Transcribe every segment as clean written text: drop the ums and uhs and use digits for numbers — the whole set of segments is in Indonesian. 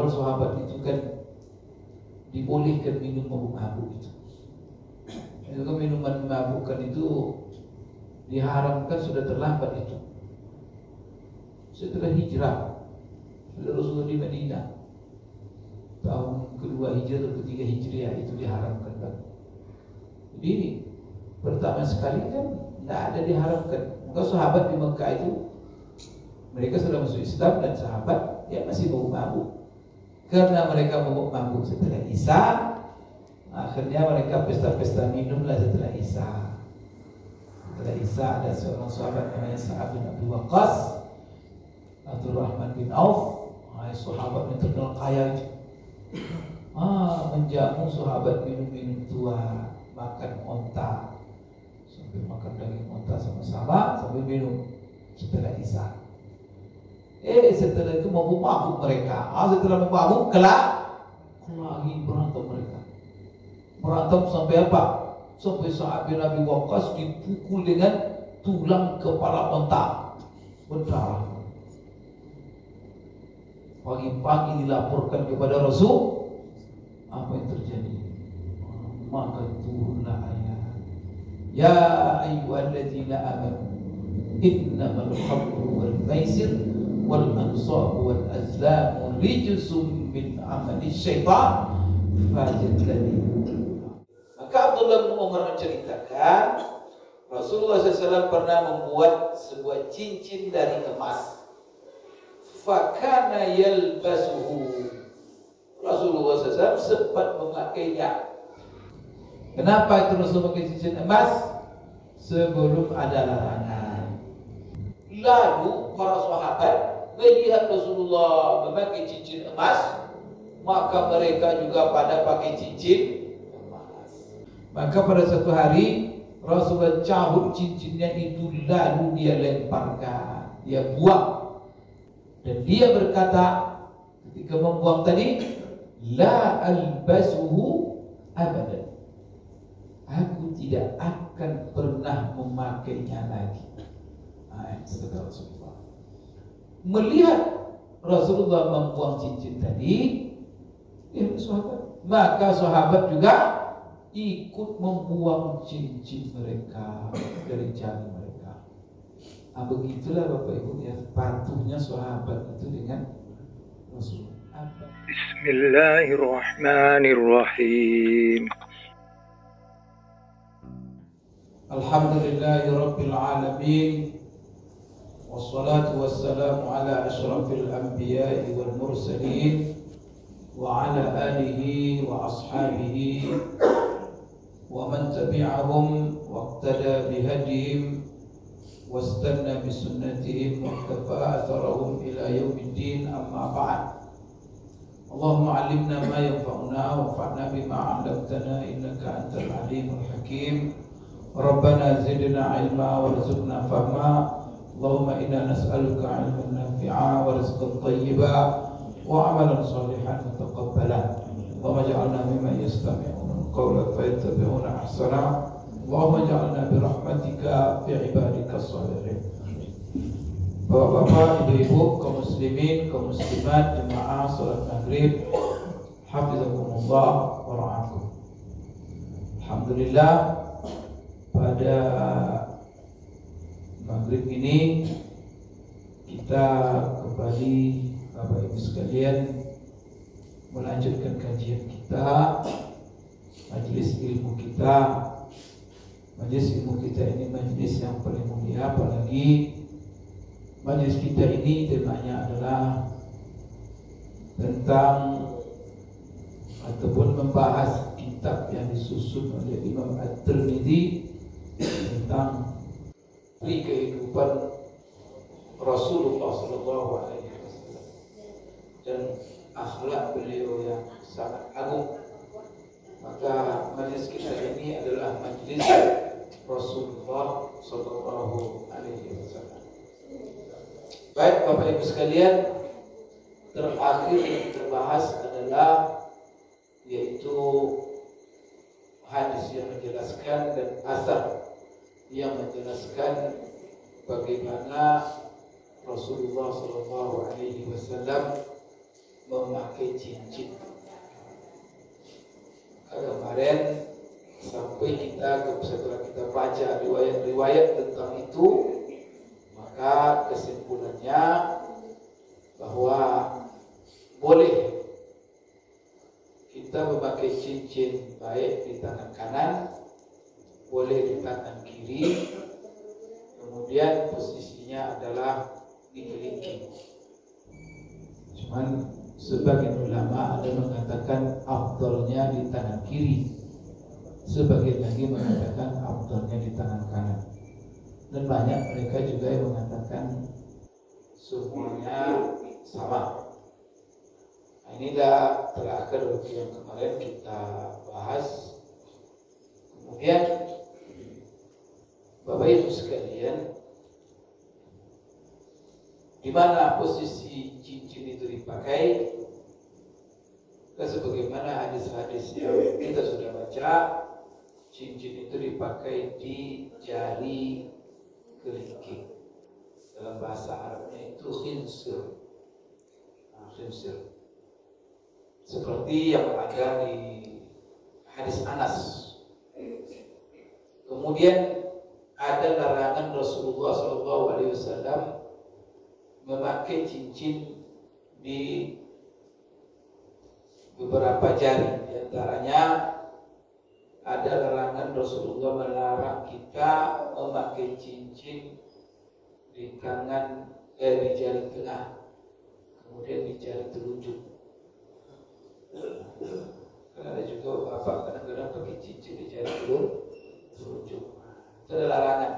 awal sahabat itu kan dibolehkan minum mabuk itu. Itu minuman memabukkan itu diharamkan sudah terlambat itu. Setelah hijrah, sudah Rasulullah di Madinah tahun kedua hijrah atau ketiga hijriah itu diharamkan kan. Jadi pertama sekali kan tidak ada diharamkan. Maka sahabat di Mekah itu mereka sudah masuk Islam dan sahabat ya masih mabuk. Karena mereka mabuk setelah Isya, akhirnya mereka pesta-pesta minumlah setelah Isya. Setelah Isya ada seorang sahabat namanya Sa'ad bin Abi Waqqas, Abdurrahman bin Auf, sahabat yang terkenal kaya itu. Menjamu sahabat minum-minum tua, makan onta, sambil makan daging onta sama-sama sambil minum setelah Isya. Setelah itu mabuk mereka. Setelah mabuk lagi berantem mereka. Berantem sampai apa? Sampai Sa'ad bin Abi Waqqas dipukul dengan tulang kepala onta berdarah. Pagi-pagi dilaporkan kepada Rasul, apa yang terjadi? Maka turunlah ayat, ya ayyuhalladzina amanu innamal khamru wal maisir wal ansabu wal azlamu rijsum min amali syaitan fajtanibuh. Maka Abdullah bin Umar menceritakan Rasulullah SAW pernah membuat sebuah cincin dari emas. Fakana yalbasuhu. Rasulullah SAW sempat memakainya. Kenapa itu Rasul pakai cincin emas? Sebelum ada larangan. Lalu para sahabat melihat Rasulullah memakai cincin emas, maka mereka juga pada pakai cincin emas. Maka pada satu hari Rasulullah cabut cincinnya itu, lalu dia lemparkan, dia buang. Dan dia berkata ketika membuang tadi, la albasuhu abadan. Aku tidak akan pernah memakainya lagi. Kata Rasulullah. Melihat Rasulullah membuang cincin tadi, maka sahabat juga ikut membuang cincin mereka dari jari mereka. Begitulah Bapak Ibu ya, patuhnya sahabat itu dengan Rasulullah. Bismillahirrahmanirrahim. Alhamdulillahirabbil alamin. Wassalatu wassalamu ala asyrafil anbiya'i wal mursalin wa ala alihi wa ashabihi wa man tabi'ahum wa iqtada bihadihim واستنى بسنتهم واقتفى أثرهم إلى يوم الدين. أما بعد. اللهم علمنا ما ينفعنا وانفعنا بما علمتنا إنك أنت العليم الحكيم. ربنا زدنا علما وارزقنا فهما. اللهم إنا نسألك علما نافعا ورزقا طيبا وعملا صالحا متقبلا. اللهم اجعلنا ممن يستمعون القول فيتبعون أحسنه. Allahumma ja'alna birahmatika fi ibadika shalihin. Bapak-bapak, ibu-ibu, kaum muslimin, kaum muslimat, jemaah salat maghrib, hafizakumullah wa ra'akum. Alhamdulillah, pada maghrib ini kita kembali Bapak Ibu sekalian melanjutkan kajian kita, majelis ilmu kita. Majelis ilmu kita ini majelis yang paling mulia, apalagi majelis kita ini temanya adalah tentang ataupun membahas kitab yang disusun oleh Imam At-Tirmidzi tentang kehidupan Rasulullah SAW dan akhlak beliau yang sangat agung. Maka majelis kita ini adalah majelis Rasulullah Sallallahu Alaihi Wasallam. Baik Bapak Ibu sekalian, terakhir yang terbahas adalah yaitu hadis yang menjelaskan dan asar yang menjelaskan bagaimana Rasulullah Sallallahu Alaihi Wasallam memakai cincin. Kemarin sampai setelah kita baca riwayat-riwayat tentang itu, maka kesimpulannya bahwa boleh kita memakai cincin baik di tangan kanan, boleh di tangan kiri, kemudian posisinya adalah di kelingking. Cuman sebagian ulama ada mengatakan afdalnya di tangan kiri, sebagian lagi mengatakan afdalnya di tangan kanan, dan banyak mereka juga yang mengatakan semuanya sama. Nah, inilah terakhir yang kemarin kita bahas. Kemudian Bapak Ibu sekalian, di mana posisi cincin itu dipakai? Sebagaimana hadis-hadis yang kita sudah baca, cincin itu dipakai di jari kelingking. Dalam bahasa Arabnya itu khinsir. Khinsir. Seperti yang ada di hadis Anas. Kemudian ada larangan Rasulullah SAW memakai cincin di beberapa jari. Di antaranya ada larangan Rasulullah melarang kita memakai cincin di tangan, di jari tengah, kemudian di jari telunjuk. Karena ada juga bapak kadang-kadang pakai cincin di jari telunjuk. Itu ada larangan.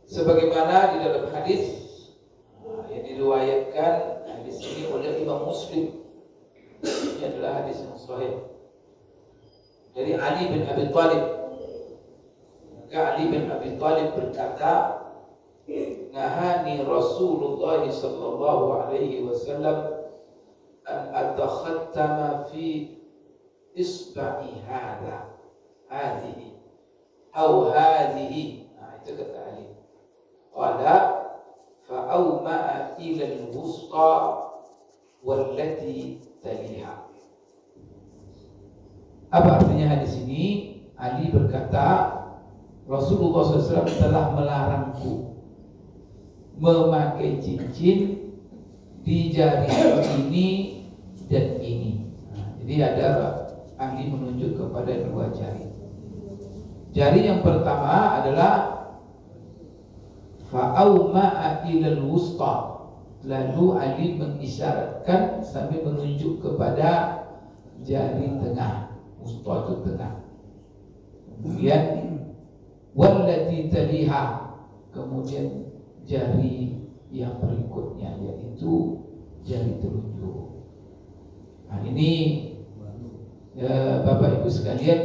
Sebagaimana di dalam hadis yang diriwayatkan hadis ini oleh Imam Muslim, ini adalah hadis yang sahih dari Ali bin Abi Thalib. Maka Ali bin Abi Thalib berkata, nahani Rasulullah sallallahu alaihi wasallam an atakhattama fi isba'i hadhihi atau hadhihi. Nah, itu kata Ali. Qala fa'awma'a ila al-wusta wallati taliha. Apa artinya hadis ini? Ali berkata, Rasulullah SAW telah melarangku memakai cincin di jari ini dan ini. Nah, jadi ada ahli menunjuk kepada dua jari. Jari yang pertama adalah fa'awma'a ilal wusta. Lalu Ali mengisyaratkan sambil menunjuk kepada jari tengah. Wusta itu tengah. Kemudian wallati taliha, kemudian jari yang berikutnya yaitu jari telunjuk. Nah ini Bapak Ibu sekalian,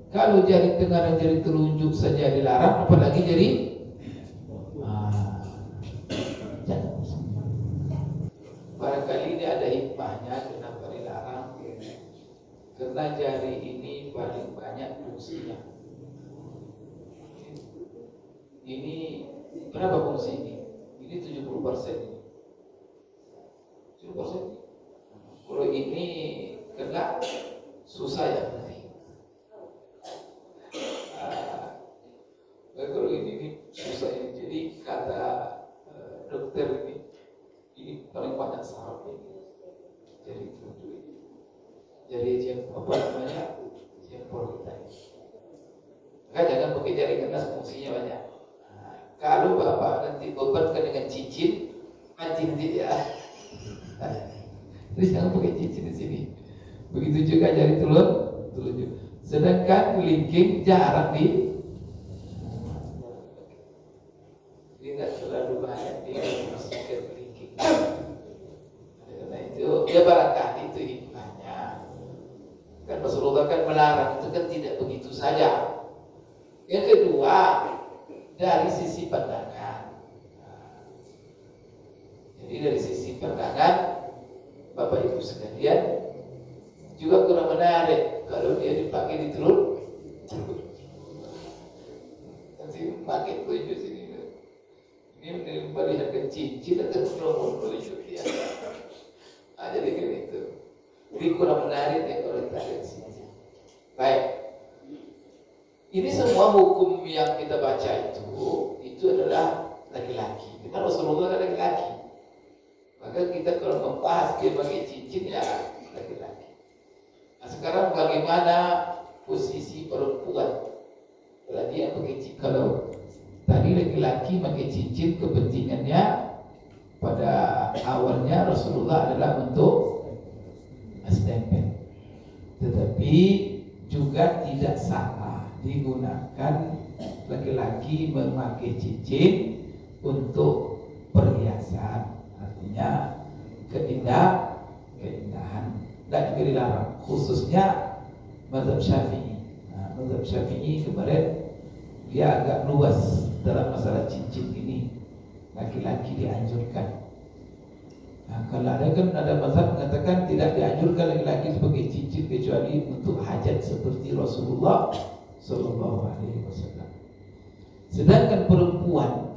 kalau jari tengah dan jari telunjuk saja dilarang, apalagi jari barangkali ini ada hikmahnya kenapa dilarang. Karena jari ini paling banyak fungsinya. Ini berapa fungsi ini? Ini 70%. 70%. Kalau ini kena susah ya berarti. Kalau ini susah ya. Jadi kata dokter ini paling banyak saraf ini. Jadi telunjuk ini. Jadi apa namanya? Jempol kita ini. Maka jangan pakai jari karena fungsinya banyak. Kalau bapak nanti bebankan dengan cincin, nanti ya. Jadi jangan pakai cincin di sini. Begitu juga jari telunjuk. Sedangkan kelingking jarang di. Jadi tidak terlalu banyak dimasukan kelingking. Karena itu ya barangkali itu hikmahnya. Kan Rasulullah kan melarang itu kan tidak begitu saja. Yang kedua, dari sisi pandangan. Jadi dari sisi pandangan, Bapak Ibu sekalian, juga kurang menarik kalau dia dipakai di telur. Nanti pakai telunjuk sini. Ini memperlihatkan cincin atau telunjuk dia. Jadi gitu. Jadi kurang menarik ya kalau kita lihat sini. Baik. Ini semua hukum yang kita baca itu adalah laki-laki. Karena Rasulullah adalah laki-laki. Maka kita kalau membahas dia pakai cincin ya laki-laki. Nah sekarang bagaimana posisi perempuan? Kalau dia pakai cincin, kalau tadi laki-laki pakai cincin, kepentingannya pada awalnya Rasulullah adalah untuk stempel. Tetapi juga tidak salah digunakan laki-laki memakai cincin untuk perhiasan, artinya keindahan, dan juga dilarang, khususnya mazhab Syafi'i. Nah, mazhab Syafi'i kemarin dia agak luas dalam masalah cincin ini, laki-laki dianjurkan. Nah, kalau ada mazhab mengatakan tidak dianjurkan laki-laki sebagai cincin kecuali untuk hajat seperti Rasulullah Sallallahu Alaihi Wasallam. Sedangkan perempuan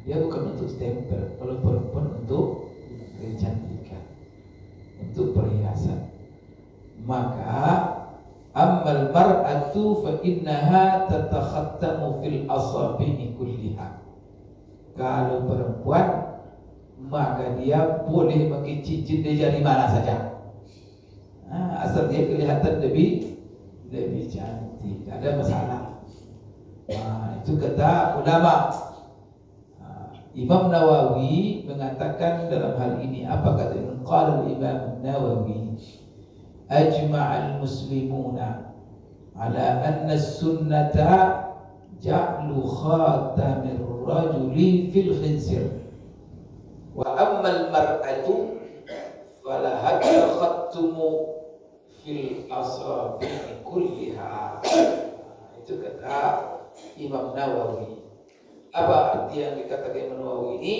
dia bukan untuk stempel, kalau perempuan untuk kecantikan, untuk perhiasan. Maka ammal mar'atu fa innaha tatakhattamu fil asabi'i kulliha. Kalau perempuan maka dia boleh pakai cincin di jari mana saja. Asal dia kelihatan lebih cantik, tidak ada masalah. Itu kata ulama. Imam Nawawi mengatakan dalam hal ini, apa kata Imam? Qala Imam Nawawi, ajma'al muslimuna ala anna sunnata ja'lu khatamir rajuli fil khinsir wa ammal mar'atu falaha khattumu fil asabi' kulliha. Itu kata Imam Nawawi. Apa arti yang dikatakan Imam Nawawi ini?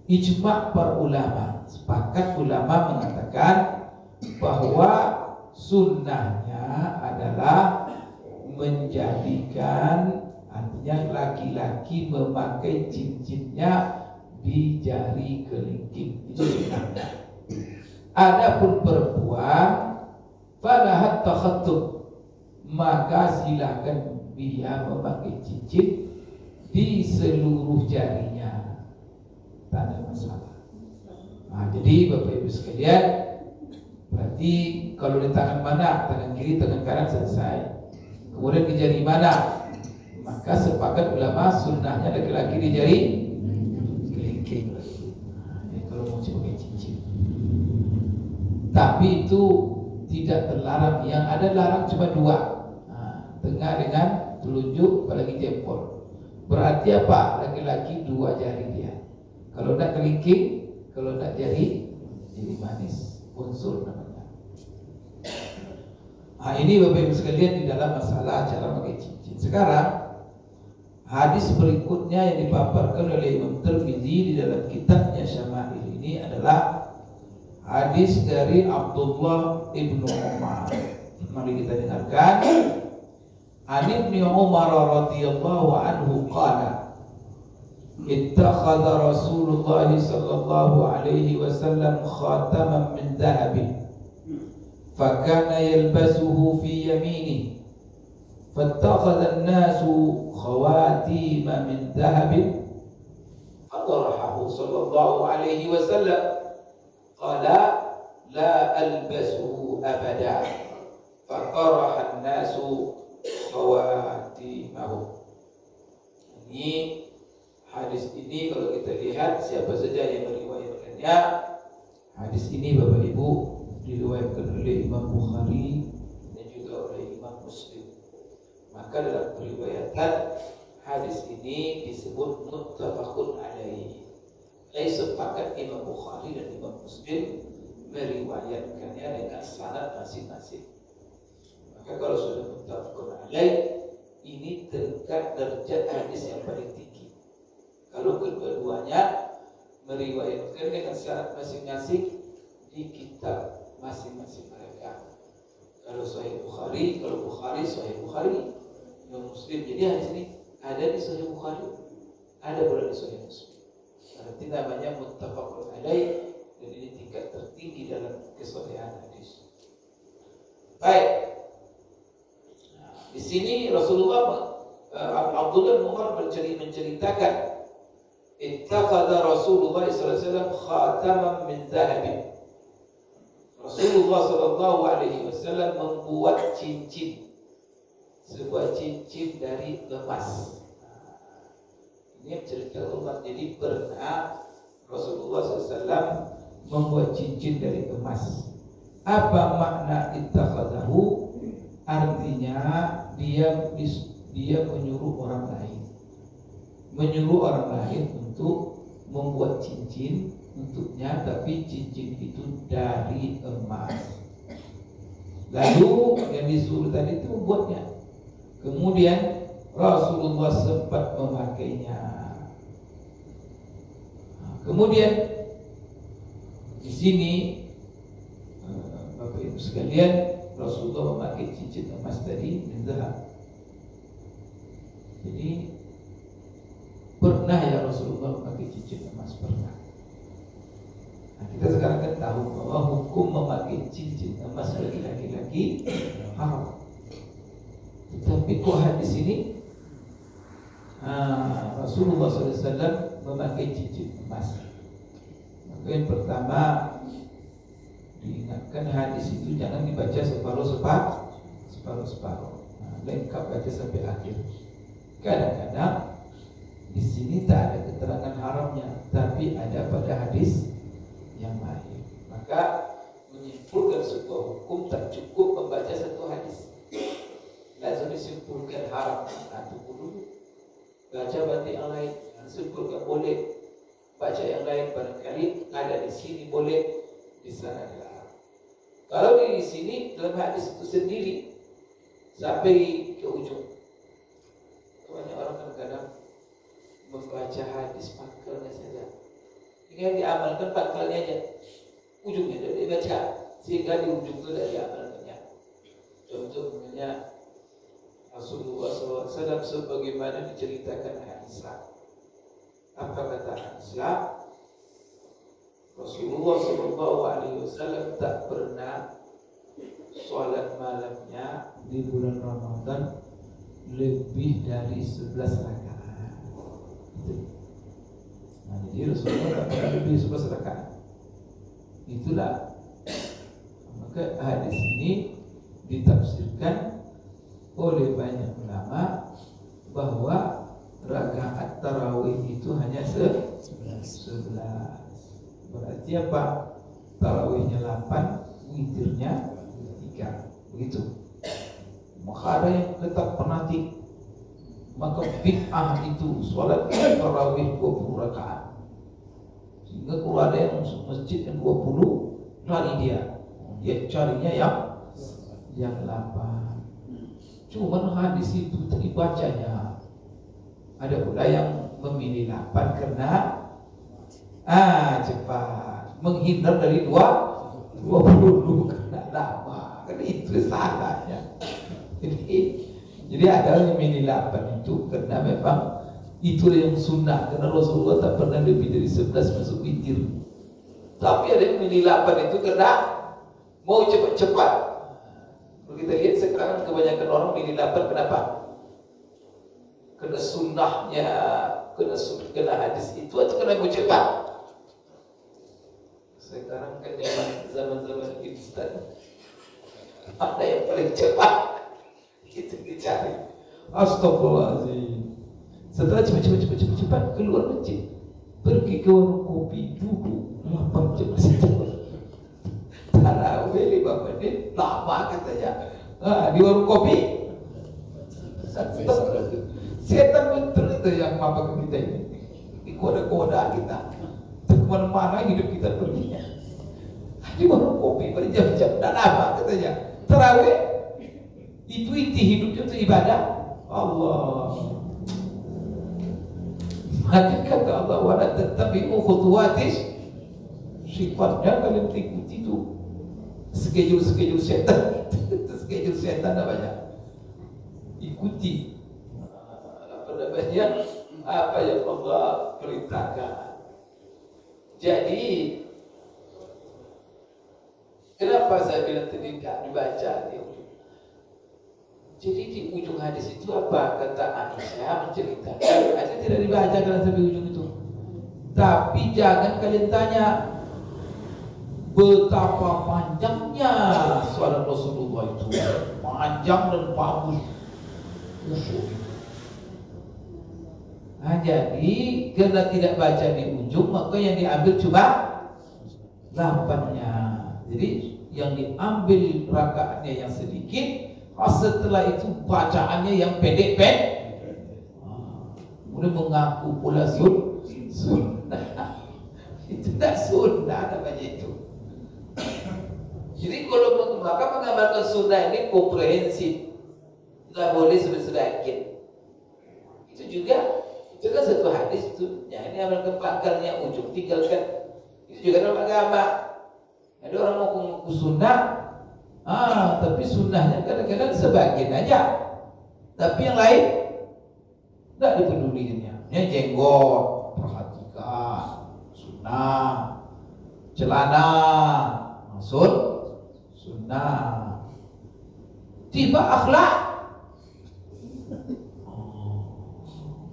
Ijma' para ulama, sepakat ulama mengatakan bahwa sunnahnya adalah menjadikan, artinya laki-laki memakai cincinnya di jari kelingking, itu sunnahnya. Adapun perempuan falahat takhattub, maka silakan dia memakai cincin di seluruh jarinya, tak ada masalah. Jadi Bapak Ibu sekalian, berarti kalau di tangan mana, tangan kiri, tangan kanan selesai. Kemudian di jari mana? Maka sepakat ulama sunnahnya laki-laki di jari kelingking. Kalau mau pakai cincin. Tapi itu tidak terlarang. Yang ada larang cuma dua, tengah dengan telunjuk, apalagi jempol. Berarti apa? Laki-laki dua jari dia. Kalau nak kelingking, kalau nak jari manis, unsur namanya. Ini Bapak Ibu sekalian di dalam masalah cara pakai cincin. Sekarang hadis berikutnya yang dipaparkan oleh Imam Tirmidzi di dalam kitabnya Syama'il ini adalah hadis dari Abdullah ibnu Umar. Mari kita dengarkan. An Ibnu Umar radhiyallahu anhu qala ittakhadha Rasulullah sallallahu alaihi wasallam khataman min dhahabin fakana yalbasuhu fi yaminihi fattakhadha an-nasu khawatim min dhahabin fadrahahu sallallahu alaihi wasallam qala la albasuhu abada faqaraha an-nasu khawatimahu. Ini hadis ini kalau kita lihat siapa saja yang meriwayatkannya, hadis ini Bapak Ibu diriwayatkan oleh Imam Bukhari dan juga oleh Imam Muslim. Maka dalam periwayatan hadis ini disebut muttafaqun alaihi. Sepakat Imam Bukhari dan Imam Muslim meriwayatkannya dengan sanad masing-masing. Maka kalau sudah muttafaqun alaih, ini tingkat derajat hadis yang paling tinggi. Kalau kedua-duanya meriwayatkan dengan syarat masing-masing di kitab masing-masing mereka. Kalau Sahih Bukhari, kalau Bukhari Sahih Bukhari, yang Muslim. Jadi hadis ini ada di Sahih Bukhari, ada pula di Sahih Muslim. Berarti namanya muttafaqun alaih Dan ini tingkat tertinggi dalam kesolehan hadis. Baik. Nah, di sini Rasulullah Abdullah bin Umar menceritakan ittakhadha Rasulullah sallallahu alaihi wasallam khataman min dhahabin. Rasulullah sallallahu alaihi wasallam membuat cincin, sebuah cincin dari emas. Ini cerita Umar. Jadi pernah Rasulullah SAW membuat cincin dari emas. Apa makna ittakhadahu? Artinya dia menyuruh orang lain untuk membuat cincin untuknya, tapi cincin itu dari emas. Lalu yang disuruh tadi itu membuatnya. Kemudian Rasulullah sempat memakainya. Kemudian di sini Bapak Ibu sekalian, Rasulullah memakai cincin emas tadi min zahab. Jadi pernah ya Rasulullah memakai cincin emas, pernah. Nah, kita sekarang kan tahu bahwa hukum memakai cincin emas bagi laki-laki haram. Tetapi kok hadis ini Rasulullah SAW memakai cincin emas. Maka yang pertama diingatkan, hadis itu jangan dibaca separuh-separuh. Lengkap baca sampai akhir. Kadang-kadang di sini tak ada keterangan haramnya, tapi ada pada hadis yang lain. Maka menyimpulkan sebuah hukum tak cukup membaca satu hadis. Lazim disimpulkan haram. Tunggu dulu. Baca balik yang lain, simpulkan boleh. Baca yang lain, barangkali ada di sini boleh, di sana dilarang. Kalau di sini dalam hadis itu sendiri sampai ke ujung. Banyak orang kadang-kadang membaca hadis pangkalnya saja. Ingin diamalkan pangkalnya aja, ujungnya tidak dibaca, sehingga di ujung itu tidak diamalkannya. Contohnya Rasulullah SAW sebagaimana diceritakan hadisnya. Apa kata hadisnya? Rasulullah SAW tak pernah sholat malamnya di bulan Ramadan lebih dari 11 rakaat. Nah, jadi Rasulullah tak pernah lebih 11 rakaat. Itulah. Maka hadis ini ditafsirkan oleh banyak ulama bahwa rakaat tarawih itu hanya 11. Berarti apa? Tarawihnya 8, witirnya 3. Begitu. Maka ada yang tetap fanatik. Maka bid'ah itu sholat tarawih 20 rakaat. Sehingga kalau ada yang masuk masjid yang 20, lari dia. Dia carinya yang 8. Cuma hadis itu dibacanya. Ada pula yang memilih 8 karena cepat menghindar dari 20 karena lama. Karena itu salahnya. Jadi ada yang memilih 8 itu karena memang itu yang sunnah, karena Rasulullah tak pernah lebih dari 11 masuk witir. Tapi ada yang memilih 8 itu karena mau cepat-cepat. Kalau kita lihat sekarang kebanyakan orang milih 8 kenapa? Kena sunnahnya, kena hadis itu atau kena mau cepat? Sekarang kan zaman-zaman instan, ada yang paling cepat kita dicari. Astagfirullahaladzim. Setelah cepat keluar masjid, pergi ke warung kopi, duduk 8 jam tarawih 5 menit, lama katanya. Di warung kopi setan betul itu yang mabak kita ini. Dikoda-koda kita. Kemana-mana hidup kita perginya. Di warung kopi berjam-jam dan lama katanya. Tarawih itu inti hidupnya, itu ibadah Allah. Maka kata Allah, wala tattabi'u khutuwatis, sifatnya kalian ikuti itu schedule setan. Schedule setan namanya. Ikuti apa yang Allah perintahkan. Jadi Kenapa saya bilang tidak dibaca di ujung? Jadi di ujung hadis itu apa? Kata Aisyah menceritakan, Aisyah tidak dibaca karena sampai ujung itu. Tapi jangan kalian tanya betapa panjangnya salat Rasulullah itu, panjang dan bagus. Nah, jadi karena tidak baca di ujung, maka yang diambil cuma 8-nya. Jadi yang diambil rakaatnya yang sedikit, setelah itu bacaannya yang pendek-pendek. Kemudian mengaku pula sunnah. Itu tak sunnah namanya itu. Jadi kalau maka mengamalkan sunnah ini komprehensif, nggak boleh sedikit. Itu juga. Itu kan satu hadis itu, ya ini amalkan pangkalnya ujung, tinggalkan. Itu juga dalam agama. Ada orang mau mengaku sunnah, tapi sunnahnya kadang-kadang sebagian aja. Tapi yang lain tidak dipedulikannya. Ini jenggot, perhatikan, sunnah, celana, maksud sunnah. Tiba akhlak.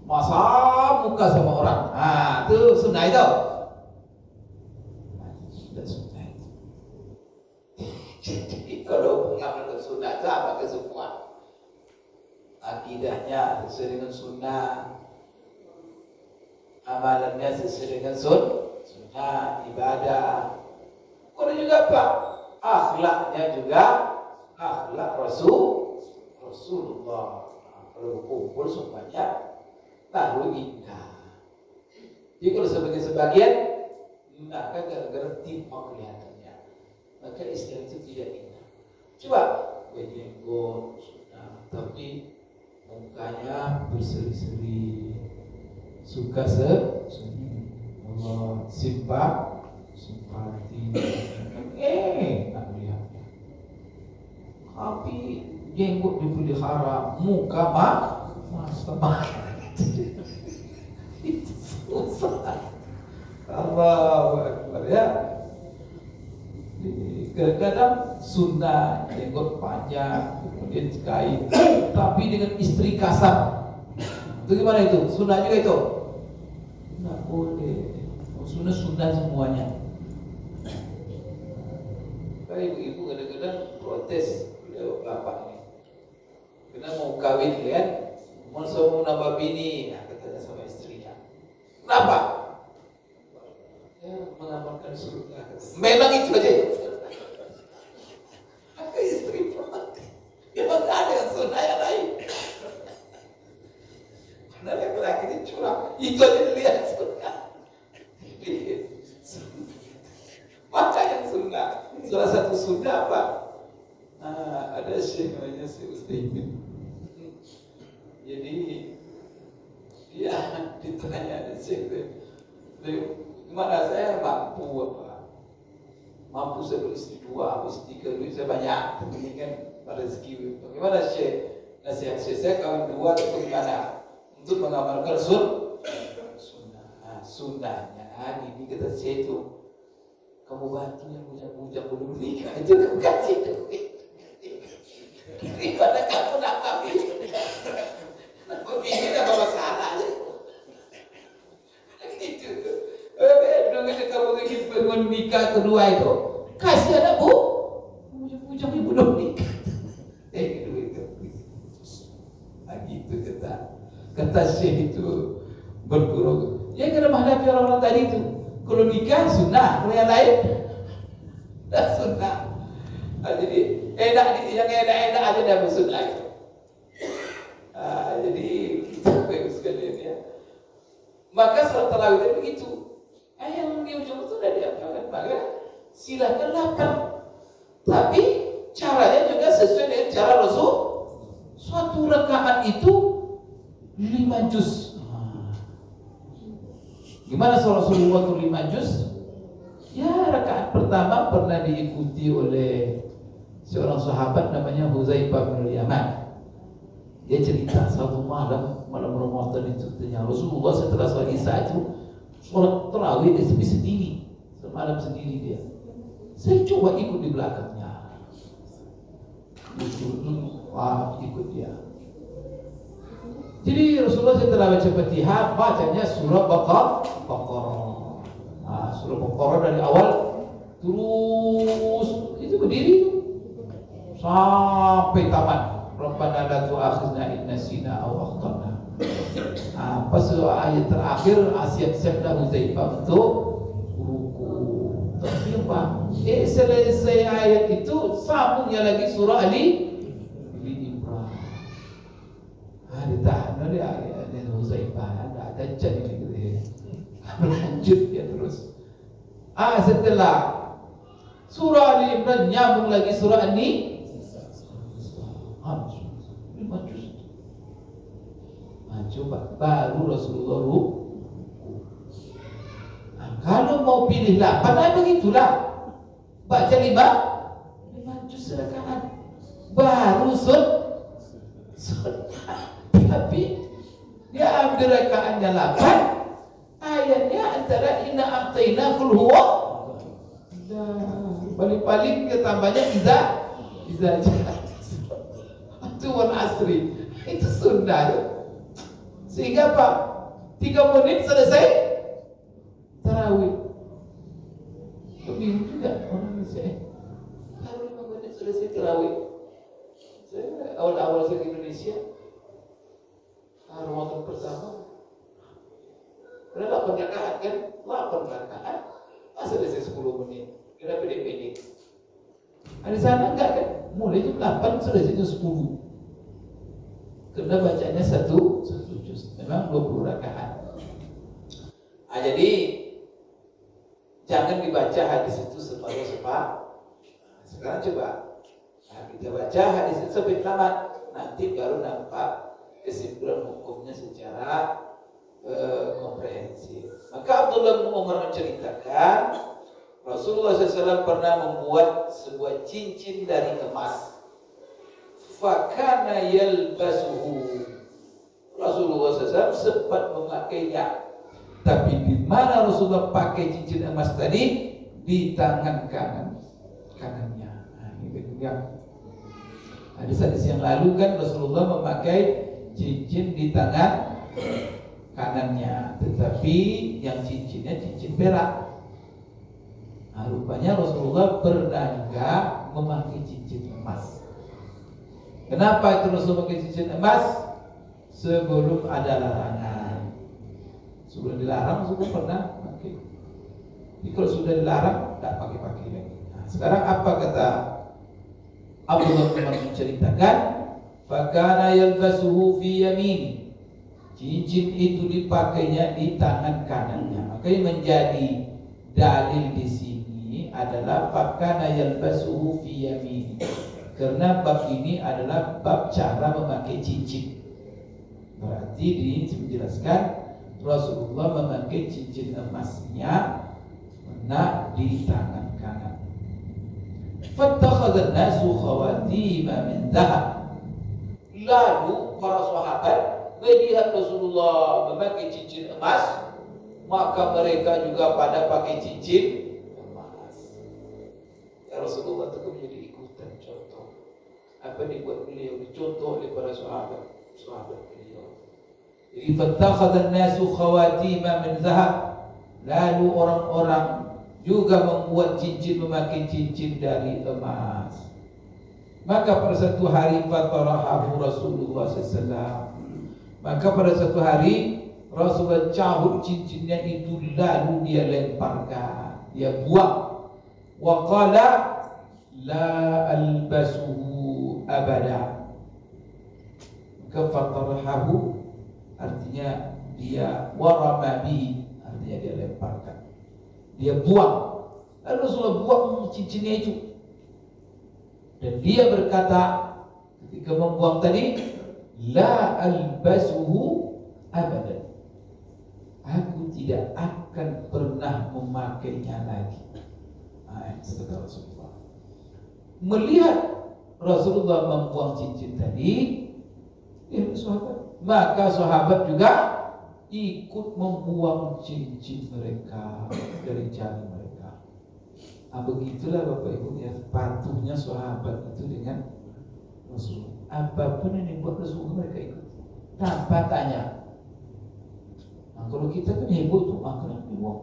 Masa muka sama orang, itu sunnah itu. Sudah sunnah itu. Jadi kalau mengamalkan sunnah itu apa ke semua? Akidahnya sesuai dengan sunnah, amalannya sesuai dengan sunnah, ibadah. Kemudian juga apa? Akhlaknya juga akhlak Rasulullah. Kalau kumpul semuanya baru indah. Jadi kalau sebagian maka gara-gara timpang kelihatannya, maka istilah itu tidak indah. Coba berjenggot sunnah, tapi mukanya berseri-seri, suka Allah simpati, nak lihatnya. Tapi jenggot dipelihara, muka masa itu susah. Allahu Akbar ya. Kadang-kadang sunnah jenggot panjang, kemudian kain, tapi dengan istri kasar. Itu gimana itu? Sunnah juga itu? Nggak boleh. Sunnah semuanya. Kayak ibu-ibu kadang-kadang protes bapak ini. Karena mau kawin kan, mau nambah bini, katanya sama istrinya. Kenapa? Ya, mengamalkan surga. Memang itu aja. Maka istri protes. Memang ada yang sunnah yang lain. Karena laki-laki ini curang. Itu aja dilihat sunnah. Maka yang sunnah, salah satu sunnah apa? Ada syekh namanya Syekh Utsaimin. Jadi dia ditanya Syekh, gimana saya mampu apa? Mampu saya beristri 2, istri 3, duit saya banyak, ini kan rezeki. Bagaimana Syekh? Nasihat saya kawin 2 itu gimana? Untuk mengamalkan sunnah. Sunnahnya ini kata Syekh itu, kamu bantu yang bujang-bujang belum nikah itu kamu kasih duit. Daripada kamu nak kawin, begini apa masalahnya? Gitu. Duit kamu ingin bangun nikah kedua itu, kasih anak bu, bujang-bujang ibu belum nikah. Duit itu. Gitu kata Syekh itu berguru. Ya karena menghadapi orang-orang tadi itu. Kalau nikah sunnah, kalau yang lain dah sunnah. Jadi yang enak-enak aja dah sunnah itu. Jadi kita bagus sekalian ya. Maka salat tarawih itu begitu. Yang di ujung itu sudah diapakan, maka silakan lapar. Tapi caranya juga sesuai dengan cara Rasul. Suatu rakaat itu 5 juz. Gimana Rasulullah itu 5 juz? Ya, rakaat pertama pernah diikuti oleh seorang sahabat namanya Huzaifah bin Yaman. Dia cerita satu malam Ramadan itu katanya Rasulullah setelah sholat Isya itu sholat tarawih dia sendiri, semalam sendiri dia. Saya coba ikut di belakangnya. ikut dia. Jadi Rasulullah setelah baca Fatihah bacanya surah Baqarah. Surah Baqarah dari awal terus itu berdiri sampai tamat. Rabbana la tu'akhidna in nasina aw akhtana. Pas ayat terakhir siap-siap dah Huzaifah untuk ruku. Tapi apa? Selesai ayat itu sambungnya lagi surah Ali Imran. Ditahan oleh ayat Huzaifah, ada jadi gitu. Lanjut ya terus. Setelah surah Ali Imran nyambung lagi surah An-Nisa. 5 juz. Coba baru Rasulullah kalau mau pilih 8, begitulah. Baca 5 juz rakaat. Baru tapi dia ambil rakaatnya 8. Ayatnya antara inna a'tayna qul huwa. Paling-paling tambahnya iza itu wal asri. Itu sunnah. Sehingga apa? 3 menit selesai tarawih. Bingung juga orang Indonesia. Kalau 5 menit selesai tarawih. Saya awal-awal saya ke Indonesia, Ramadan pertama, ada 8 rakaat kan? 8 rakaat. Selesai 10 menit. Kira pede-pede. Di sana enggak kan? Mulai jam 8 selesai jam 10. Karena bacanya satu juz. Memang 20 rakaat. Jadi jangan dibaca hadis itu separuh-separuh. Sekarang coba kita baca hadis itu sampai tamat. Nanti baru nampak kesimpulan hukumnya secara komprehensif. Maka Abdullah bin Umar menceritakan Rasulullah SAW pernah membuat sebuah cincin dari emas. Fakana yalbasuhu. Rasulullah SAW sempat memakainya. Tapi di mana Rasulullah pakai cincin emas tadi? Di tangan kanannya. Ini juga. Hadis-hadis yang lalu kan Rasulullah memakai cincin di tangan kanannya, tetapi yang cincinnya cincin perak. Rupanya Rasulullah pernah juga memakai cincin emas. Kenapa itu Rasulullah pakai cincin emas? Sebelum ada larangan. Sebelum dilarang Rasulullah pernah pakai. Jadi kalau sudah dilarang tak pakai-pakai lagi. Sekarang apa kata Abdullah bin Umar menceritakan? Fakana yalbasuhu fi yamin. Cincin itu dipakainya di tangan kanannya. Makanya menjadi dalil di sini adalah fakana yalbasuhu fi yamin. Karena bab ini adalah bab cara memakai cincin. Berarti dijelaskan Rasulullah memakai cincin emasnya di tangan kanan. Fattakhadha an-nasu khawatima min dhahab. Lalu para sahabat melihat Rasulullah memakai cincin emas, maka mereka juga pada pakai cincin emas. Ya Rasulullah itu menjadi ikutan contoh. Apa dibuat beliau dicontoh oleh para sahabat beliau. Jadi fattakhadha an-nasu khawatima min dhahab. Lalu orang-orang juga membuat cincin, memakai cincin dari emas. Maka pada satu hari fatarahahu Rasulullah SAW. Maka pada satu hari Rasulullah cabut cincinnya itu, lalu dia lemparkan, dia buang. Wa qala la albasuhu abada. Maka fatarahahu artinya dia warama bihi, artinya dia lemparkan, dia buang. Lalu Rasulullah buang cincinnya itu. Dan dia berkata ketika membuang tadi, la albasuhu abadan. Aku tidak akan pernah memakainya lagi. Itu kata Rasulullah. Melihat Rasulullah membuang cincin tadi, maka sahabat juga ikut membuang cincin mereka dari jari mereka. Begitulah Bapak Ibu ya, patuhnya sahabat itu dengan Rasulullah. Apapun yang dibuat Rasulullah mereka ikut tanpa tanya. Nah, kalau kita kan heboh tuh, kenapa dibuat?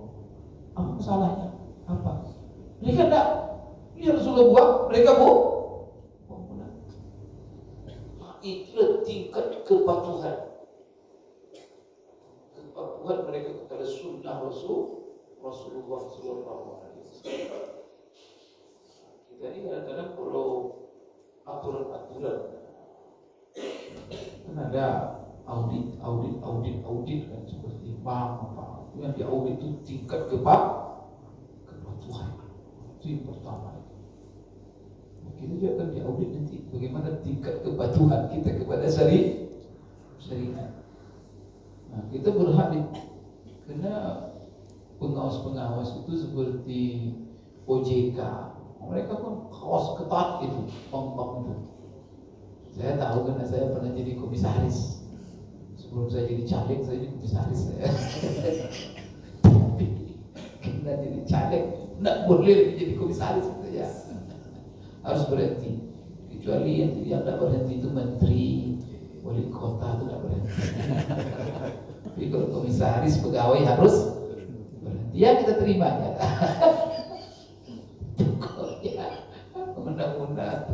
Apa masalahnya? Apa? Mereka enggak. Ini Rasulullah buat, mereka buat. Itulah tingkat kepatuhan mereka kepada sunnah Rasulullah SAW. Kita ini kadang-kadang perlu aturan-aturan. Kan ada audit kan, seperti bank apa. Yang diaudit itu tingkat kepatuhan. Itu yang pertama. Kita juga akan diaudit nanti bagaimana tingkat kepatuhan kita kepada syariat. Nah, kita berhak karena pengawas-pengawas itu seperti OJK. Mereka pun kawas ketat itu, bank-bank itu. Saya tahu karena saya pernah jadi komisaris. Sebelum saya jadi caleg, saya jadi komisaris saya. Tapi karena jadi caleg, tidak boleh jadi komisaris gitu ya. Harus berhenti. Kecuali yang tidak berhenti itu menteri, wali kota itu tidak berhenti. Tapi kalau komisaris pegawai harus berhenti. Ya kita terima ya. Undang-undang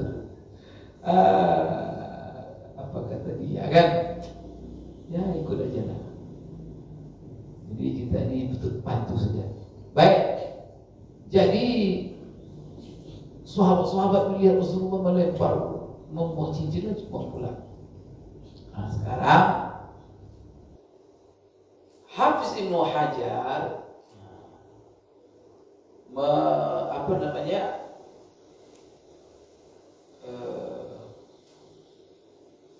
apa kata dia kan? Ya ikut aja lah. Jadi kita ini betul patuh saja. Baik. Jadi sahabat-sahabat melihat Rasulullah melempar membuang cincinnya cuma pulang. Nah sekarang Hafiz Ibnu Hajar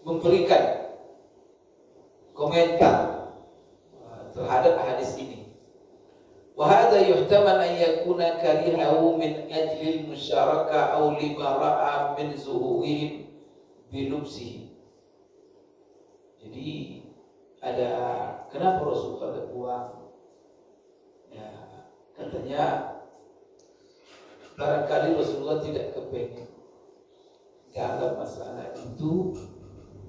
memberikan komentar terhadap hadis ini. Wa hadza yuhtamal an yakuna karihahu min ajli al-musyarakah aw lima ra'a min zuhurihim bi lubsihi. Jadi ada kenapa Rasulullah buang? Ya, katanya barangkali Rasulullah tidak kepengen dalam masalah itu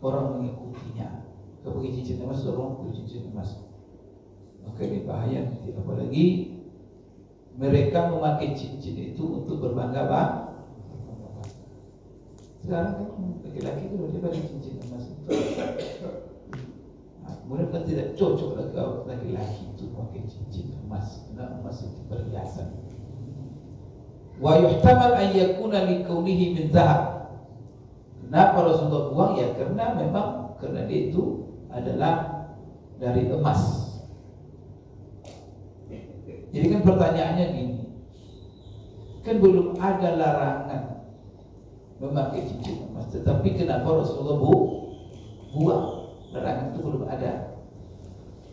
orang mengikutinya. Kalau pakai cincin emas, orang pakai cincin emas. Maka ini bahaya nanti. Apalagi mereka memakai cincin itu untuk berbangga bangga. Sekarang kan laki-laki kalau dia pakai cincin emas itu, kemudian kan tidak cocok laki-laki itu memakai cincin emas. Karena emas itu perhiasan. Wa yuhtamal an yakuna li kaunihi min dhahab. Kenapa Rasulullah buang? Ya karena memang karena dia itu adalah dari emas. Jadi kan pertanyaannya gini, kan belum ada larangan memakai cincin emas, tetapi kenapa Rasulullah buang? Larangan itu belum ada.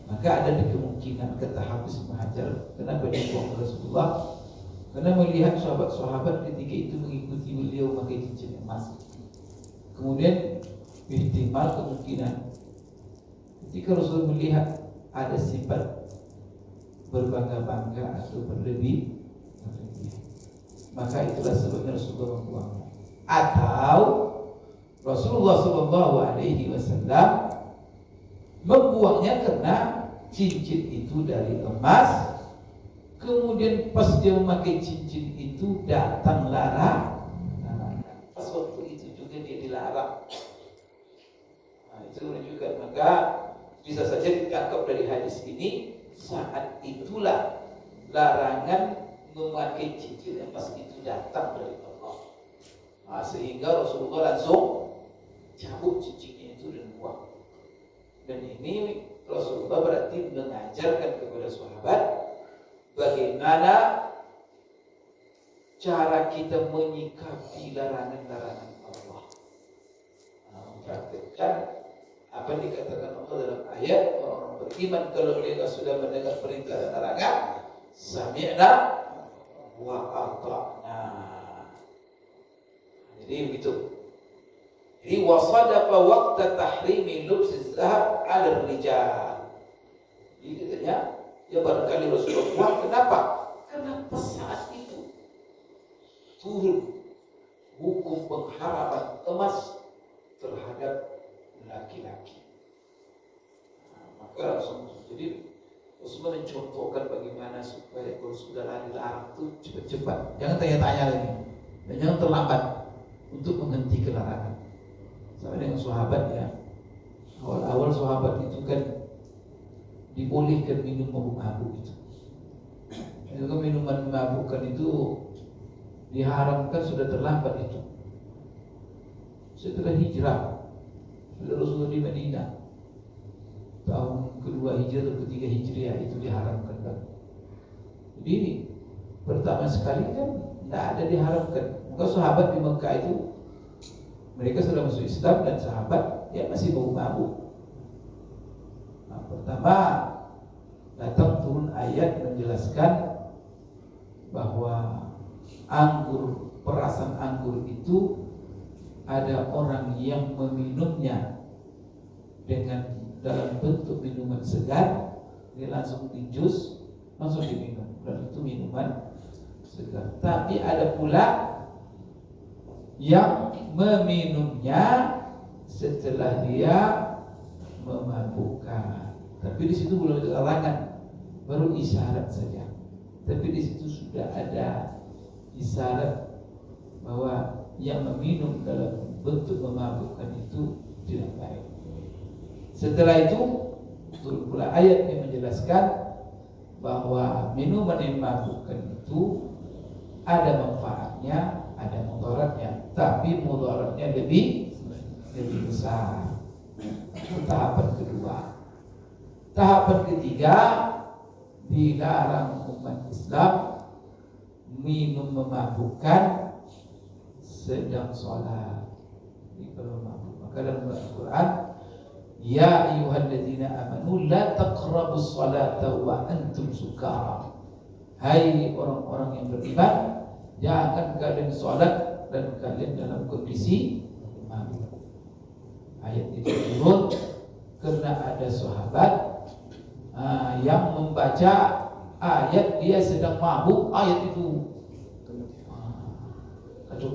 Maka ada kemungkinan kata Hafiz Ibnu Hajar, kenapa dibuang Rasulullah? Karena melihat sahabat-sahabat ketika itu mengikuti beliau memakai cincin emas. Kemudian ihtimal kemungkinan ketika Rasul melihat ada sifat berbangga-bangga atau berlebih, maka itulah sebabnya Rasulullah membuang. Atau Rasulullah SAW membuangnya karena cincin itu dari emas. Kemudian pas dia memakai cincin itu datang larangan. Pas waktu itu juga dia dilarang. Nah, itu menunjukkan, maka bisa saja ditangkap dari hadis ini, saat itulah larangan memakai cincin emas itu datang dari Allah. Nah, sehingga Rasulullah langsung cabut cincinnya itu dan buang. Dan ini Rasulullah berarti mengajarkan kepada sahabat bagaimana cara kita menyikapi larangan-larangan Allah. Mempraktikkan apa yang dikatakan Allah dalam ayat, orang beriman kalau mereka sudah mendengar perintah dan larangan, sami'na wa ata'na. Jadi begitu. Jadi wasadafa waqta tahrimi lubsi zahab 'ala rijal. Jadi katanya, ya barangkali Rasulullah buang. Kenapa? Karena pas saat itu turun hukum pengharaman emas terhadap laki-laki. Maka jadi Rasulullah mencontohkan bagaimana supaya kalau sudah dilarang itu cepat-cepat, jangan tanya-tanya lagi, dan jangan terlambat untuk menghentikan larangan. Sama dengan sahabat ya, awal-awal sahabat itu kan dibolehkan minum mabuk-mabuk itu. Juga minuman memabukkan itu diharamkan sudah terlambat itu. Setelah hijrah, sudah Rasulullah di Madinah, tahun kedua hijrah atau ketiga hijriah itu diharamkan kan. Jadi pertama sekali kan tidak ada diharamkan. Maka sahabat di Mekah itu mereka sudah masuk Islam dan sahabat ya masih mabuk-mabuk. Nah, pertama datang turun ayat menjelaskan bahwa anggur, perasan anggur itu ada orang yang meminumnya dengan dalam bentuk minuman segar, dia langsung di jus, langsung diminum, dan itu minuman segar. Tapi ada pula yang meminumnya setelah dia memabukkan. Tapi di situ belum ada larangan, baru isyarat saja. Tapi di situ sudah ada isyarat bahwa yang meminum dalam bentuk memabukkan itu tidak baik. Setelah itu turun pula ayat yang menjelaskan bahwa minuman yang memabukkan itu ada manfaatnya, ada mudaratnya, tapi mudaratnya lebih besar. Itu tahapan kedua. Tahapan ketiga, dilarang umat Islam minum memabukkan sedang sholat. Jadi kalau mabuk, maka dalam Al-Quran, ya ayyuhalladzina amanu la taqrabus salata wa antum sukara. Hai orang-orang yang beriman, jangan kalian sholat dan kalian dalam kondisi mabuk. Ayat itu turun karena ada sahabat yang membaca ayat dia sedang mabuk, ayat itu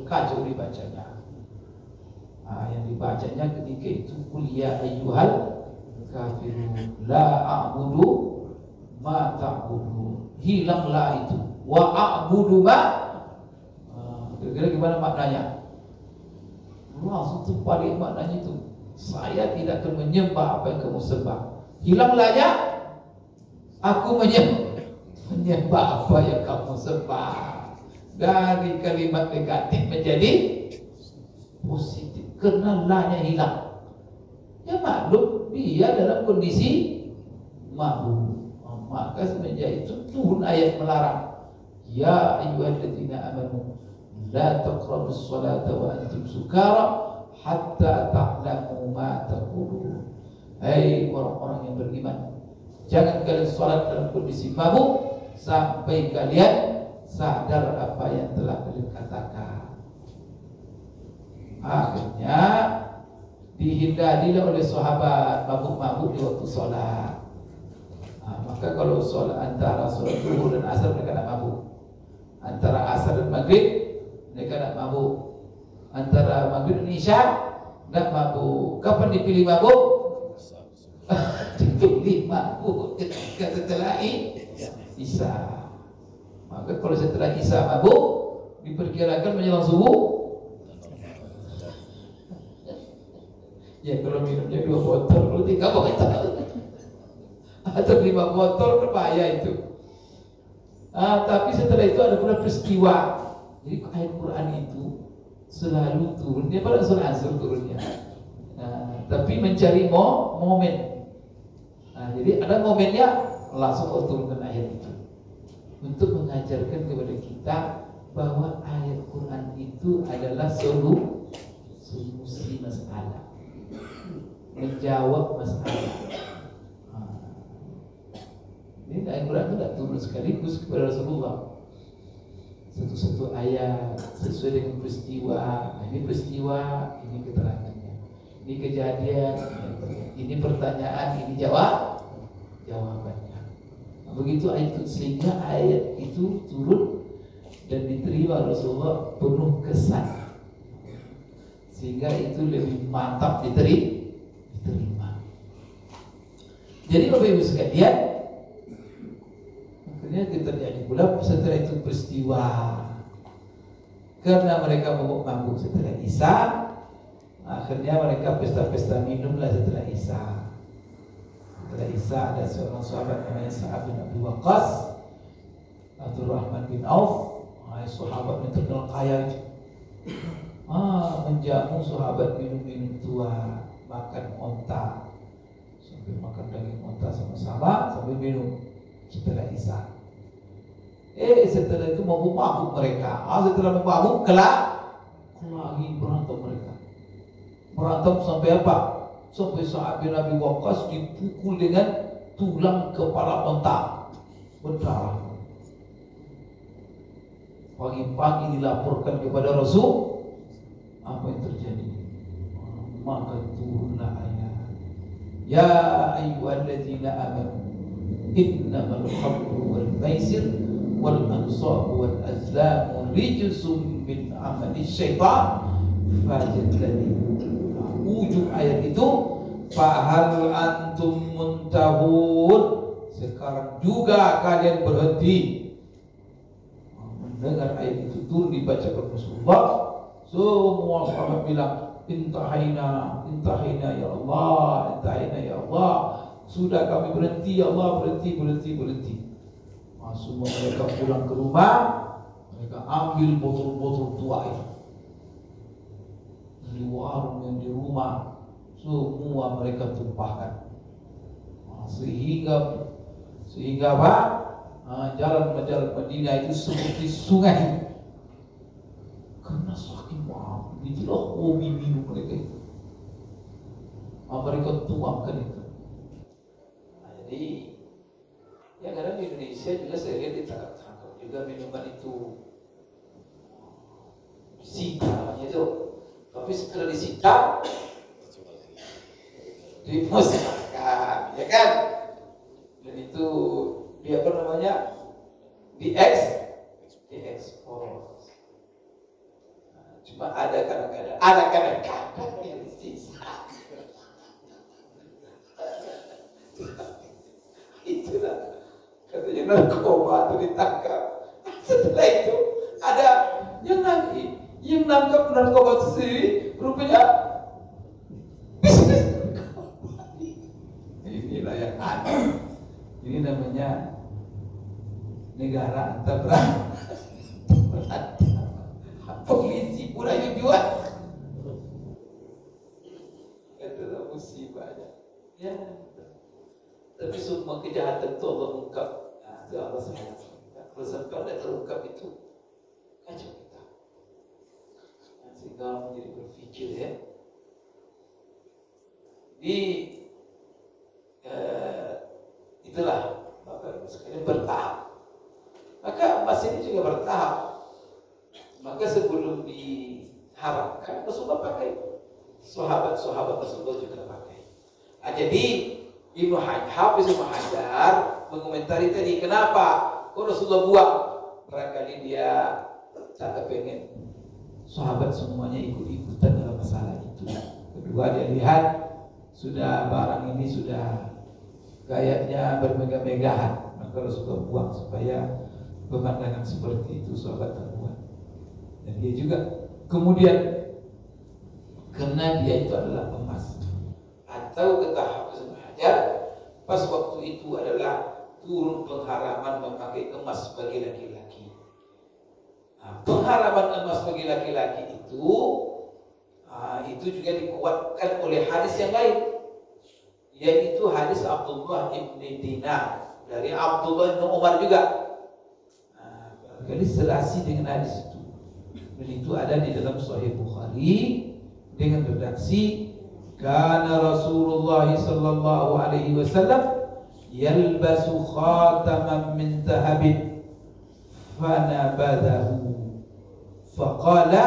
kacau dibacanya. Yang dibacanya ketika itu qul ya ayyuhal kafirun la a'budu ma ta'budun. Hilanglah itu wa a'budu ma. Kira-kira gimana maknanya? Langsung tuh balik maknanya itu, saya tidak akan menyembah apa yang kamu sembah. Hilanglah ya, aku menyembah apa yang kamu sembah. Dari kalimat negatif menjadi positif karena lahnya hilang. Ya maklum dia dalam kondisi mabuk. Maka semenjak itu turun ayat melarang. Ya ayyuhalladzina amanu la taqrabus salata wa antum sukara hatta ta'lamu ma taqulun. Hai orang-orang yang beriman, jangan kalian salat dalam kondisi mabuk sampai kalian sadar apa yang telah kalian katakan. Akhirnya dihindarilah oleh sahabat mabuk-mabuk di waktu sholat. Maka kalau sholat antara sholat zuhur dan asar mereka nak mabuk, antara asar dan maghrib mereka nak mabuk, antara maghrib dan isya nak mabuk. Kapan dipilih mabuk? Dipilih mabuk ketika setelah isya. Maka kalau setelah isya mabuk diperkirakan menjelang subuh. Ya kalau minumnya 2 botol, kalau 3 botol atau 5 botol berbahaya itu. Tapi setelah itu ada pula peristiwa. Jadi ayat Quran itu selalu turun, dia pada surah Asr turunnya. Tapi mencari momen. Jadi ada momennya langsung turunkan ayat itu untuk mengajarkan kepada kita bahwa ayat Quran itu adalah solusi masalah, menjawab masalah. Ini ayat Quran itu tidak turun sekaligus kepada Rasulullah. Satu-satu ayat sesuai dengan peristiwa. Ini peristiwa, ini keterangannya. Ini kejadian, ini pertanyaan, ini jawabannya. Begitu ayat itu, sehingga ayat itu turun dan diterima Rasulullah penuh kesan. sehingga itu lebih mantap diterima. Jadi Bapak Ibu sekalian, akhirnya terjadi pula setelah itu peristiwa, karena mereka mabuk setelah Isya, akhirnya mereka pesta-pesta minumlah setelah Isya. Setelah Isya ada seorang sahabat namanya Sa'ad bin Abi Waqqas, Abdurrahman bin Auf, sahabat yang terkenal kaya itu. Menjamu sahabat minum-minum tua, makan onta, sambil makan daging onta sama-sama sambil minum setelah Isya. Setelah itu mabuk mereka. Setelah mabuk lagi berantem mereka. Berantem sampai apa? Sampai Sa'ad bin Abi Waqqas dipukul dengan tulang kepala onta, berdarah. Pagi-pagi dilaporkan kepada Rasul, apa yang terjadi? Maka turunlah ayat, ya ayyuhalladzina amanu innamal khamru wal maisir wal ansab wal azlam rijsun min amali syaitan fajtanibuh. Ujung ayat itu, fahal antum muntahun, sekarang juga kalian berhenti. Mendengar ayat itu turun dibacakan Rasulullah, semua sahabat bilang, Intahaina ya Allah, intahaina ya Allah, sudah kami berhenti ya Allah, berhenti. Semua mereka pulang ke rumah, mereka ambil botol-botol tua itu dari warung yang di rumah, semua mereka tumpahkan, sehingga apa? Jalan Madinah itu seperti sungai, karena saking mabuk. Itulah hobi minum mereka itu. Mereka tuangkan itu. Jadi ya kadang di Indonesia juga saya lihat ditangkap juga minuman itu disita namanya itu. Tapi setelah disita dimusnahkan, ya kan? Dan itu dia apa namanya, diekspor. Cuma ada kadang-kadang yang disisa. Itulah katanya narkoba itu ditangkap. Setelah itu ada yang nangkap narkoba itu sendiri, rupanya bisnis narkoba. Inilah yang aneh. Ini namanya negara antar polisi pun aja jual. Itulah musibahnya. Ya. Tapi semua kejahatan itu Allah ungkap. Itu Allah SWT. Kalau sampai Allah terungkap itu, kacau kita. Sehingga menjadi berpikir ya. Itulah Bapak Ibu sekalian, bertahap. Maka emas ini juga bertahap. Maka sebelum diharamkan, Rasulullah pakai, sahabat-sahabat Rasulullah juga pakai. Jadi Hafiz Ibnu Hajar mengomentari tadi, kenapa kok Rasulullah buang? Barangkali dia tak kepengen sahabat semuanya ikut-ikutan dalam masalah itu. Kedua, dia lihat sudah barang ini sudah gayanya bermegah-megahan, maka Rasulullah buang supaya pemandangan seperti itu sahabat terbuat. Dan dia juga kemudian, karena dia itu adalah emas, atau kata Hafiz Ibnu Hajar, pas waktu itu adalah turun pengharaman memakai emas bagi laki-laki. Pengharaman emas bagi laki-laki itu juga dikuatkan oleh hadis yang lain, yaitu hadis Abdullah ibn Dinar dari Abdullah bin Umar juga. Kali selasi dengan hadis itu, dan itu ada di dalam Sahih Bukhari dengan redaksi, kana Rasulullah sallallahu alaihi wasallam yalbasu khataman min dhahabin fanabadahu faqala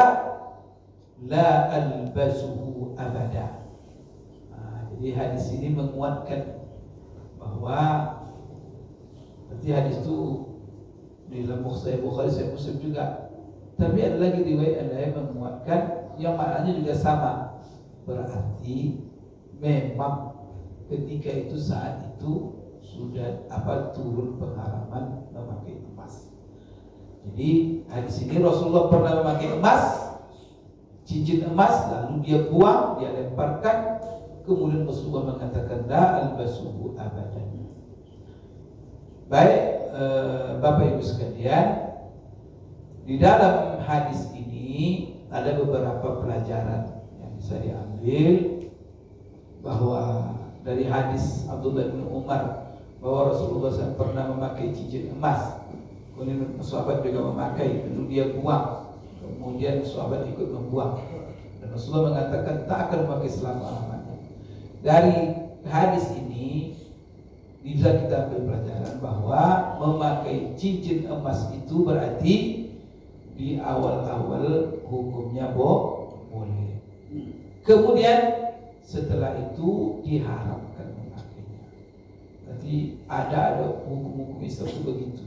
la albasuhu abada. Jadi hadis ini menguatkan bahwa berarti hadis itu di dalam Sahih Bukhari, Sahih Muslim juga Tapi ada lagi riwayat yang menguatkan yang maknanya juga sama. Berarti memang ketika itu saat itu sudah turun pengharaman memakai emas. Jadi hadis ini Rasulullah pernah memakai emas, cincin emas, lalu dia buang, dia lemparkan, kemudian Rasulullah mengatakan la albasuhu abadan. Baik, Bapak Ibu sekalian, di dalam hadis ini ada beberapa pelajaran yang bisa diambil, bahwa dari hadis Abdullah bin Umar bahwa Rasulullah SAW pernah memakai cincin emas, kemudian sahabat juga memakai, lalu dia buang, kemudian sahabat ikut membuang, dan Rasulullah mengatakan tak akan memakai selama-lamanya. Dari hadis ini bisa kita ambil pelajaran bahwa memakai cincin emas itu berarti di awal-awal hukumnya boleh. Kemudian setelah itu diharamkan memakainya. Berarti ada hukum-hukum Islam itu begitu.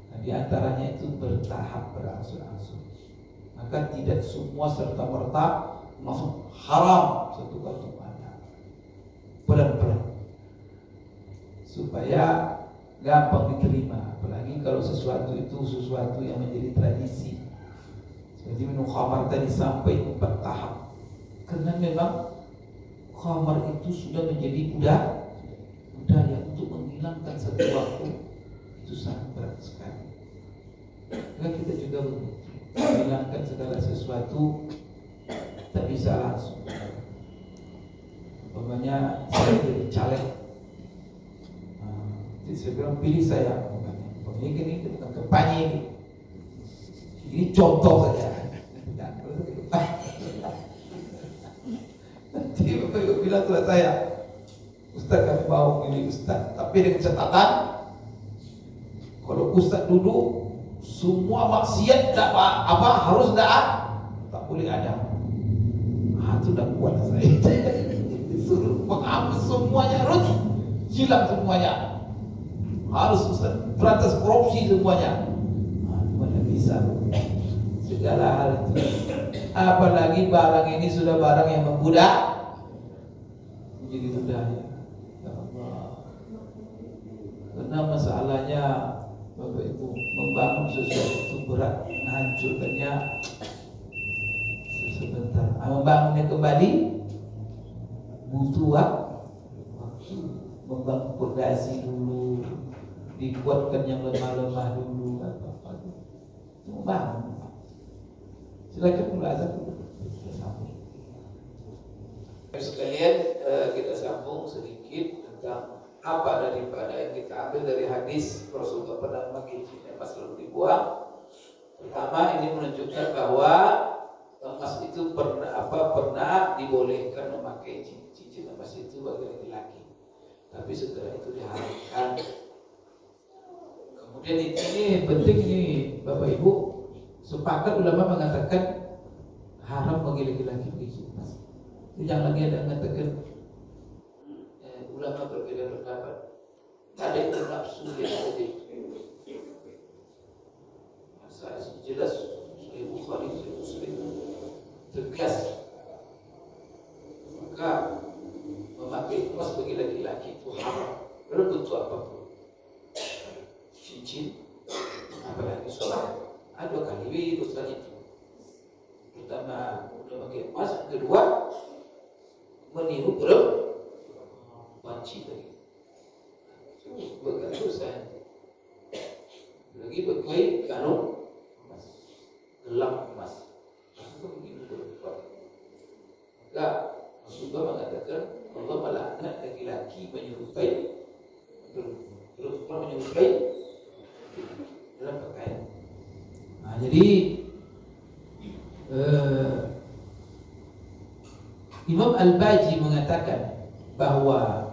Nah, di antaranya itu bertahap, berangsur-angsur. Maka tidak semua serta-merta langsung haram satu kali banyak. Pelan-pelan. Supaya gampang diterima. Apalagi kalau sesuatu itu sesuatu yang menjadi tradisi. Seperti minum khamar tadi sampai 4 tahap. Karena memang khamar itu sudah menjadi budaya untuk menghilangkan satu waktu itu sangat berat sekali. Maka kita juga menghilangkan segala sesuatu tak bisa langsung. Umpamanya saya jadi caleg, jadi saya bilang pilih saya. Ini bukan kampanye ini. Ini contoh saja. Nanti Bapak Ibu bilang kepada saya, Ustaz kami mau pilih Ustaz, tapi dengan catatan kalau Ustaz duduk semua maksiat harus tak boleh ada. Itu dah kuat saya. Disuruh menghapus semuanya, harus hilang semuanya. Harus Ustaz berantas korupsi semuanya. Mana bisa segala hal itu. Apalagi barang ini sudah barang yang membudak, menjadi budaya. Ya Allah. Karena masalahnya Bapak Ibu, membangun sesuatu itu berat, menghancurkannya sebentar. Membangunnya kembali butuh waktu. Membangun pondasi dulu, dikuatkan yang lemah-lemah dulu, apa-apa itu membangun. Silakan mulazam dulu. Sekalian kita sambung sedikit tentang apa daripada yang kita ambil dari hadis Rasulullah pernah memakai cincin emas lalu dibuang. Pertama, ini menunjukkan bahwa emas itu pernah dibolehkan memakai cincin emas itu bagi laki-laki. Tapi setelah itu diharamkan. Kemudian ini penting nih Bapak Ibu, sepakat ulama mengatakan haram bagi laki-laki cincin emas. Jangan lagi ada mengatakan ulama berbeda pendapat. Ada yang nafsu yang tadi. Saya jelas Sahih Bukhari, Sahih Muslim tegas. Maka memakai emas bagi laki-laki itu haram. Dalam bentuk apapun. Cincin, apalagi sholat. Ada kali dosa itu. Pertama memakai emas, kedua meniru panci tadi. Bukan dosa. Lagi pakai kanung emas, gelang emas. Itu begitu berbuat. Maka Rasulullah mengatakan Allah melaknat laki-laki menyerupai dalam pakaian. Nah, jadi Imam Al-Baji mengatakan bahwa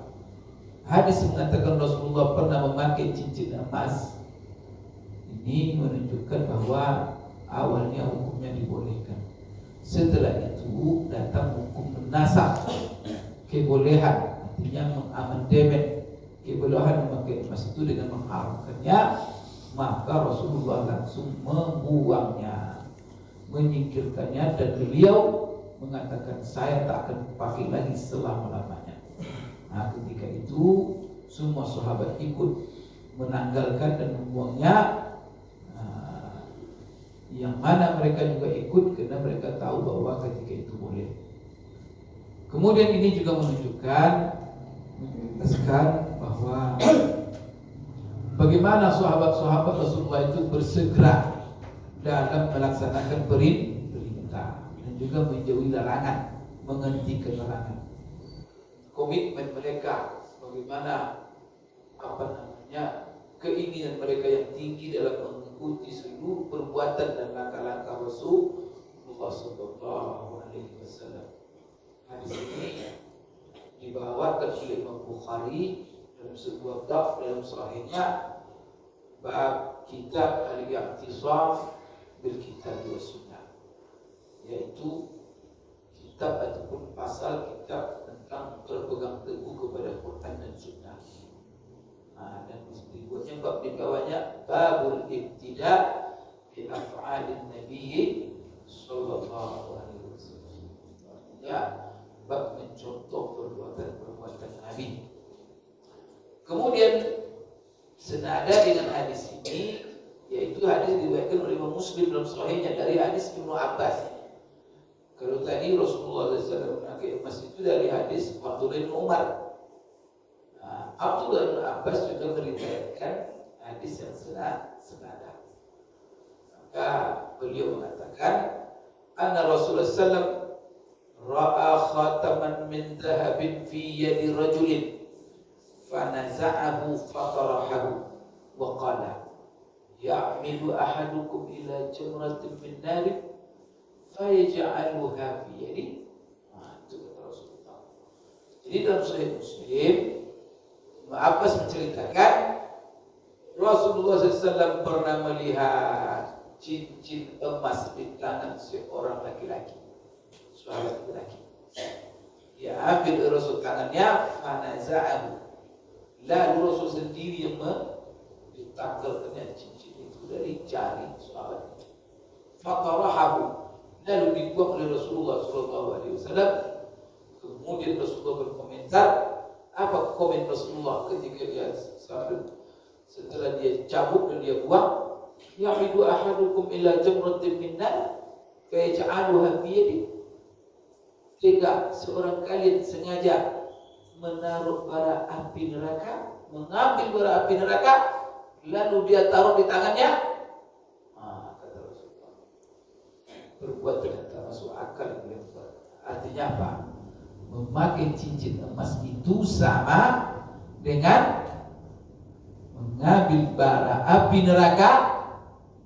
hadis mengatakan Rasulullah pernah memakai cincin emas ini menunjukkan bahwa awalnya hukumnya dibolehkan. Setelah itu datang hukum nasakh, kebolehan, artinya mengamandemen kebolehan memakai emas itu dengan mengharamkannya maka Rasulullah langsung membuangnya, menyingkirkannya, dan beliau mengatakan saya tak akan pakai lagi selama-lamanya. Nah, ketika itu semua sahabat ikut menanggalkan dan membuangnya. Yang mana mereka juga ikut karena mereka tahu bahwa ketika itu boleh. Kemudian ini juga menunjukkan bahwa bagaimana sahabat-sahabat Rasulullah itu bersegera dalam melaksanakan perintah dan juga menjauhi larangan, menghentikan larangan. Komitmen mereka, bagaimana keinginan mereka yang tinggi dalam mengikuti seluruh perbuatan dan langkah-langkah Rasulullah Sallallahu Alaihi Wasallam. Hadis ini dibawakan oleh Imam Bukhari dalam sebuah bab dalam sahihnya, bab kitab al-i'tisam bil kitab wa sunnah, yaitu kitab ataupun pasal kitab tentang berpegang teguh kepada Quran dan Sunnah. Dan berikutnya bab di bawahnya babul ibtida fi af'alin nabiyyi sallallahu alaihi wasallam. Ya, bab mencontoh perbuatan Nabi. Kemudian senada dengan hadis ini, yaitu hadis diriwayatkan oleh Imam Muslim dalam sahihnya dari hadis Ibnu Abbas. Kalau tadi Rasulullah SAW memakai emas itu dari hadis Abdullah bin Umar. Abdullah bin Abbas juga meriwayatkan hadis yang senada. Maka beliau mengatakan, anna Rasulullah SAW ra'a khataman min dhahabin fi yadi rajulin fanaza'ahu fatarahahu wa qala ya'midu ahadukum ila jamratin min narin fayaj'aluha fi yadi. Itu kata Rasulullah. Jadi dalam Sahih Muslim, Abbas menceritakan Rasulullah SAW pernah melihat cincin emas di tangan seorang laki-laki, sahabat laki-laki. Dia ambil Rasul tangannya, fanaza'ahu, lalu Rasul sendiri yang ditanggalkannya cincin itu dari jari sahabat. Fatarahahu, lalu dibuang oleh Rasulullah SAW. Kemudian Rasulullah berkomentar. Apa komen Rasulullah ketika dia setelah dia cabut dan dia buang? Ya'midu ahadukum ila jamratin min nar fa yaj'aluha fi yadi. Jika seorang kalian sengaja menaruh bara api neraka, mengambil bara api neraka, lalu dia taruh di tangannya, kata Rasulullah, perbuatan yang tak masuk akal. Artinya apa? Memakai cincin emas itu sama dengan mengambil bara api neraka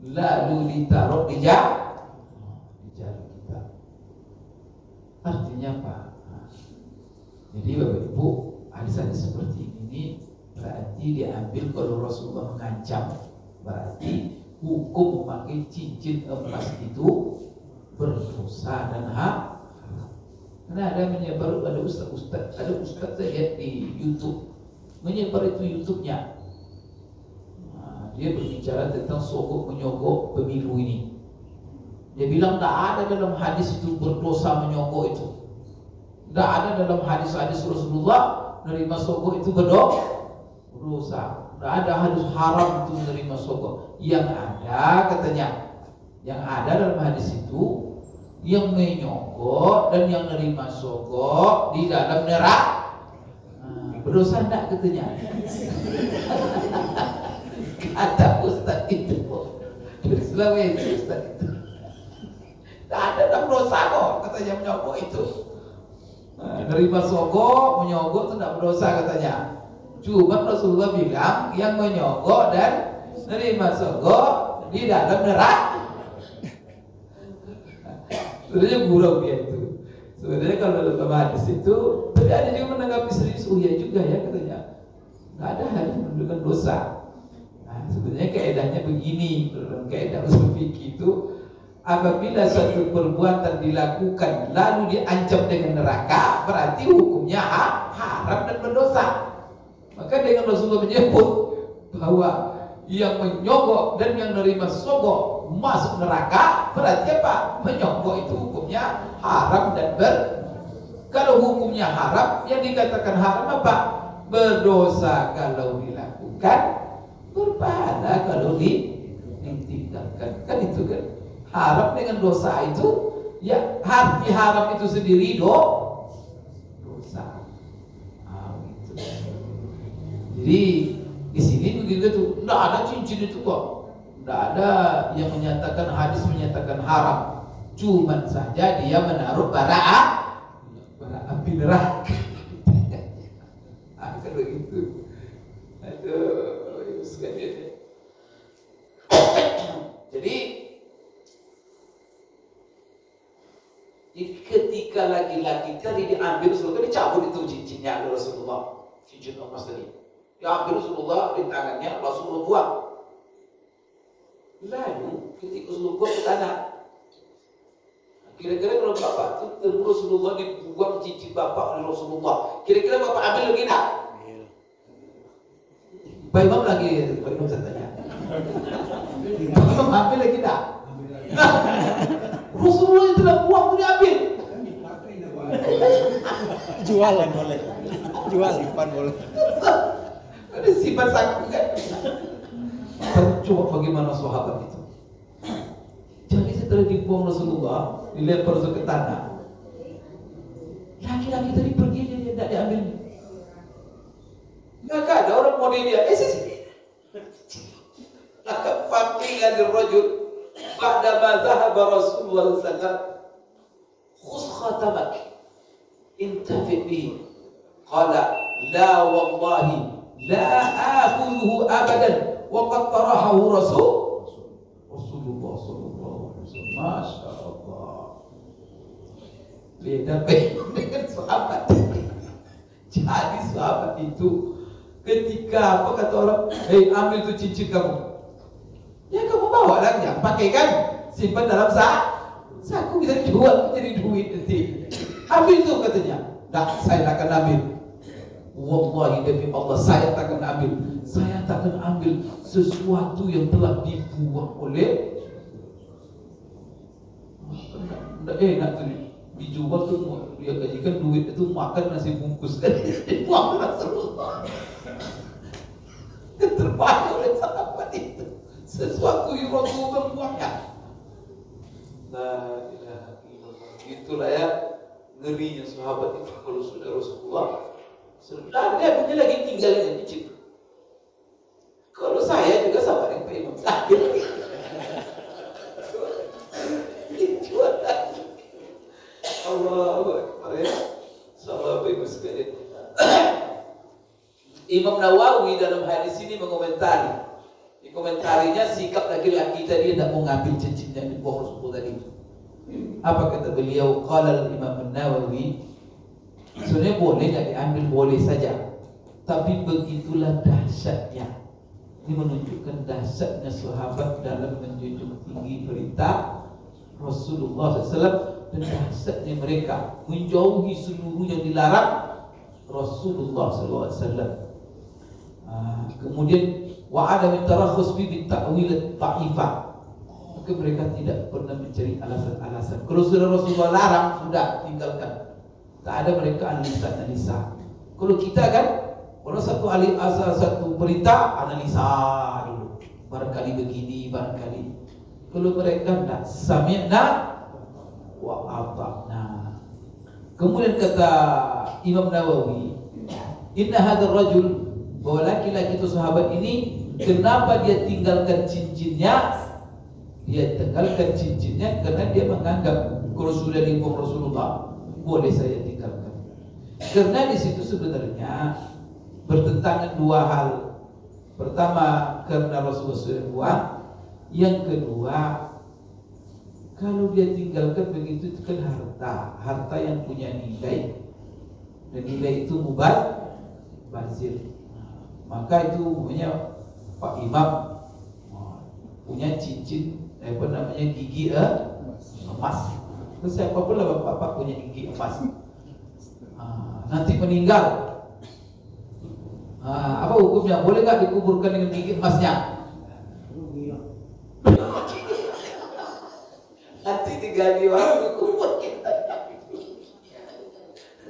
lalu ditaruh di jari kita. Artinya apa? Jadi Bapak Ibu, hadis-hadis seperti ini berarti diambil kalau Rasulullah mengancam, berarti hukum memakai cincin emas itu berdosa dan haram. Karena ada menyebar, ada ustaz saya lihat di YouTube menyebar itu YouTube-nya. Dia berbicara tentang sogok menyogok pemilu ini. Dia bilang tak ada dalam hadis itu berdosa menyogok itu. Tak ada dalam hadis-hadis Rasulullah menerima sogok itu berdosa. Tak ada hadis haram itu menerima sogok. Yang ada katanya, yang ada dalam hadis itu, yang menyogok dan yang nerima sogok di dalam neraka berdosa enggak katanya. Kata ustaz itu, Sulawesi ustaz itu, tak ada dalam dosa kok katanya menyogok itu. Nerima sogok, menyogok itu tidak berdosa katanya. Cuma Rasulullah bilang yang menyogok dan nerima sogok di dalam neraka. Sebenarnya gurau dia itu. Sebenarnya kalau dalam hadis itu, tapi ada juga menanggapi serius, oh ya juga ya katanya, nggak ada hadis menunjukkan dosa. Nah, sebenarnya kaedahnya begini, dalam kaedah usul fikih itu, apabila suatu perbuatan dilakukan lalu diancam dengan neraka, berarti hukumnya haram dan berdosa. Maka dengan Rasulullah menyebut bahwa yang menyogok dan yang menerima sogok masuk neraka, berarti apa? Menyogok itu hukumnya haram dan kalau hukumnya haram, yang dikatakan haram apa? Berdosa kalau dilakukan, berpahala kalau ditinggalkan. Kan itu kan haram dengan dosa itu, ya arti haram itu sendiri dosa. Gitu. Jadi di sini begitu tuh, tidak ada cincin itu kok, tidak ada yang menyatakan hadis menyatakan haram, cuman saja dia menaruh bara api neraka. Kan begitu. Aduh, sekalian. Jadi ketika laki-laki tadi diambil Rasulullah, dicabut itu cincinnya oleh Rasulullah, cincin emas tadi diambil Rasulullah di tangannya, Rasulullah buang. Lalu ketika Rasulullah buang ke tanah, kira-kira kalau bapak itu Rasulullah dibuang cincin bapak oleh Rasulullah, kira-kira bapak ambil lagi tak? Pak Imam lagi, Pak Imam saya tanya, Pak Imam ambil lagi tak? Rasulullah yang telah buang itu diambil. Jualan boleh, jual simpan boleh. Ada simpan saku kan? Coba bagaimana sahabat itu. Jadi setelah dibuang Rasulullah, dilempar ke tanah, laki-laki tadi pergi, dia tidak diambil. Nggak ada orang mau dia. Sini. Akan fakir ada rajul. Ba'da ma dhahaba Rasulullah sallallahu alaihi wasallam, khudh khatamak intafi bihi. Qala la wallahi la akhudhuhu abadan wa qad tarahahu Rasulullah sallallahu alaihi wasallam. Masya Allah. Beda dengan sahabat. Jadi sahabat itu ketika apa kata orang, hei ambil tu cincin kamu. Ya kamu bawa lah, jangan pakai kan, simpan dalam saku, bisa dijual jadi duit nanti. Ambil tu katanya. Dah, saya tak akan ambil. Wallahi demi Allah, saya tak akan ambil. Saya tak akan ambil sesuatu yang telah dibuang oleh. Tidak enak tu dijual tu, dia gajikan duit itu makan nasi bungkus kan, dibuang Rasulullah. Terbaik oleh sahabat itu. Sesuatu yang Rasulullah buangnya. La ilaha illallah. Itulah ya ngerinya sahabat itu kalau sudah Rasulullah. Sebenarnya dia punya lagi tinggalnya di situ. Kalau saya juga sama dengan Pak Imam Zahir. Dijual lagi. Allahu Akbar ya. Sahabat Ibu sekalian. Imam Nawawi dalam hadis ini mengomentari. Di komentarinya sikap laki-laki tadi tidak mau ngambil cincinnya di bawah Rasulullah tadi. Apa kata beliau? Qala Imam Nawawi, sebenarnya boleh nggak diambil, boleh saja. Tapi begitulah dahsyatnya. Ini menunjukkan dahsyatnya sahabat dalam menjunjung tinggi perintah Rasulullah SAW dan dahsyatnya mereka menjauhi seluruh yang dilarang Rasulullah SAW. Kemudian wa'ada min tarakhus bi ta'wil ta'ifah. Maka mereka tidak pernah mencari alasan-alasan. Kalau sudah Rasulullah larang, sudah tinggalkan. Tak ada mereka analisa. Kalau kita kan, kalau satu perintah analisa dulu. Barangkali begini, barangkali. Kalau mereka tidak, sami'na wa ata'na. Kemudian kata Imam Nawawi, inna hadzal rajul, bahwa laki-laki itu sahabat ini, kenapa dia tinggalkan cincinnya? Dia tinggalkan cincinnya karena dia menganggap kalau sudah dibuang Rasulullah, boleh saya tinggalkan. Karena di situ sebenarnya bertentangan dua hal. Pertama, karena Rasulullah sudah buang. Yang kedua, kalau dia tinggalkan begitu, itu kan harta yang punya nilai, dan nilai itu mubazir. Maka itu punya Pak Imam punya cincin gigi emas. Terus siapapun lah bapak punya gigi emas. Nanti meninggal, apa hukumnya? Boleh nggak dikuburkan dengan gigi emasnya? Nanti digali orang kubur kita.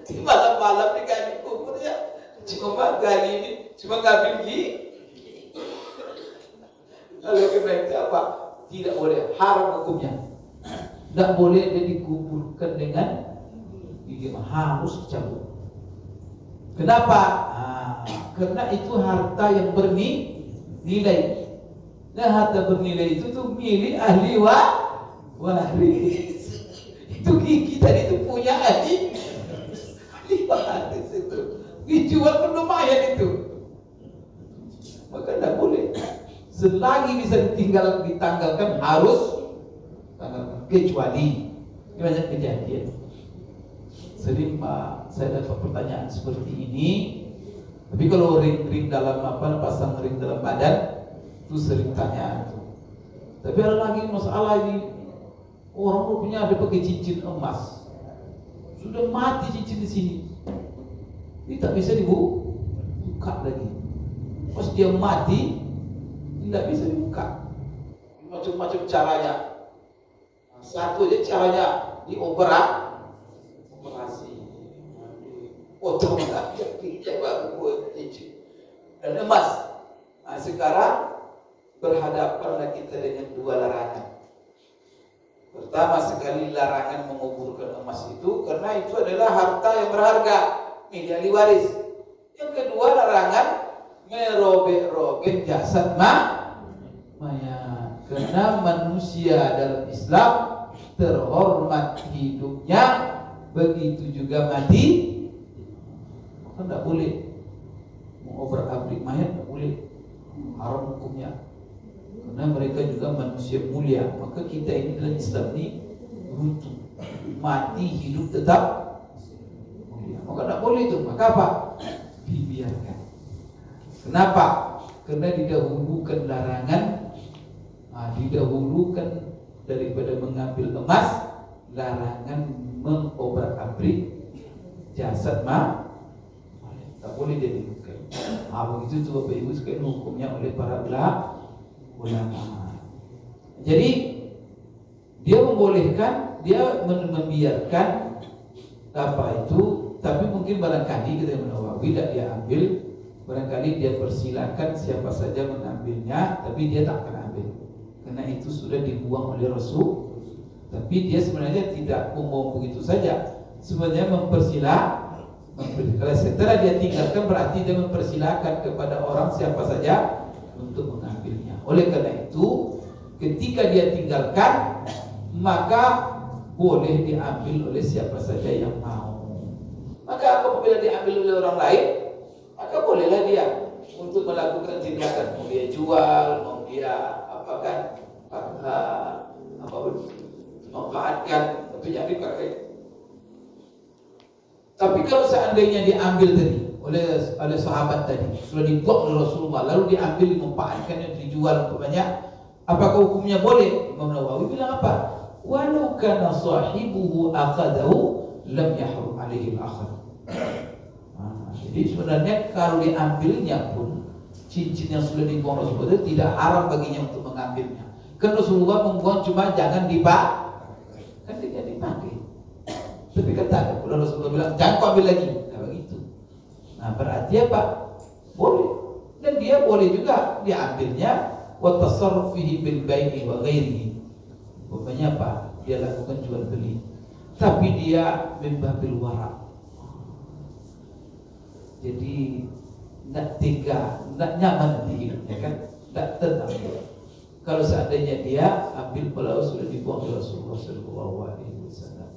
Di malam-malam digali kubur ya. Cuma gali ini, cuma ngambil gigi. Lalu kita apa? Tidak boleh, haram hukumnya. Tidak boleh dia dikuburkan dengan gigi, harus dicabut. Kenapa? Karena itu harta yang bernilai. Nah, harta bernilai itu tuh milik ahli waris. Itu gigi tadi itu punya ahli waris itu. Dijual pun lumayan itu. Maka tidak boleh. Selagi bisa ditanggalkan harus tanggalkan. Kecuali banyak kejadian. Sering saya dapat pertanyaan seperti ini. Tapi kalau ring dalam pasang ring dalam badan itu sering tanya itu. Tapi ada lagi masalah ini, orang punya ada pakai cincin emas, sudah mati cincin di sini, ini tak bisa dibuka lagi. Pas dia mati, tidak bisa dibuka. Macam-macam caranya. Satu aja caranya operasi, potong kakinya baru buat cincin dan emas. Nah, sekarang berhadapanlah kita dengan dua larangan. Pertama sekali larangan menguburkan emas itu karena itu adalah harta yang berharga, milik ahli waris. Yang kedua larangan merobek-robek jasad mayat. Karena manusia dalam Islam terhormat hidupnya, begitu juga mati. Maka tidak boleh mengobrak-abrik mayat, tidak boleh, haram hukumnya. Karena mereka juga manusia mulia. Maka kita ini dalam Islam ini beruntung, mati hidup tetap mulia. Maka tidak boleh itu. Maka apa? Dibiarkan. Kenapa? Karena didahulukan larangan, didahulukan daripada mengambil emas, larangan mengobrak-abrik jasad tak boleh dilakukan. Begitu tuh Bapak Ibu sekalian hukumnya oleh para ulama. Jadi dia membolehkan, dia membiarkan apa itu, tapi mungkin barangkali kita Nawawi tidak dia ambil, barangkali dia persilakan siapa saja mengambilnya, tapi dia tak akan ambil. Karena itu sudah dibuang oleh Rasul. Tapi dia sebenarnya tidak umum begitu saja. Sebenarnya mempersilahkan. Kalau setelah dia tinggalkan berarti dia mempersilahkan kepada orang siapa saja untuk mengambilnya. Oleh karena itu, ketika dia tinggalkan, maka boleh diambil oleh siapa saja yang mau. Maka apabila diambil oleh orang lain, maka bolehlah dia untuk melakukan tindakan, mau dia jual, mau dia manfaatkan, tapi jangan dipakai. Tapi kalau seandainya diambil tadi oleh sahabat tadi, sudah dibuang oleh Rasulullah, lalu diambil, dimanfaatkan, dijual banyak, apakah hukumnya boleh? Imam Nawawi bilang apa? Walau kana sahibuhu akhadahu lam yahrum alaihi al-akhar. Jadi sebenarnya kalau diambilnya pun cincin yang sudah dibuang Rasulullah itu tidak haram baginya untuk mengambilnya. Kan Rasulullah membuang cuma jangan dipakai. Kan tidak dipakai. Tapi kata kalau Rasulullah bilang jangan kau ambil lagi, nah begitu. Nah berarti apa? Boleh. Dan dia boleh juga diambilnya wa tasarruf fihi bil bai'i wa ghairihi. Pokoknya apa? Dia lakukan jual beli. Tapi dia min babil wara. Jadi tidak tega, tidak nyaman di hidupnya kan, tidak tenang. Kalau seandainya dia ambil kalau sudah dibuang oleh Rasulullah Sallallahu Alaihi Wasallam.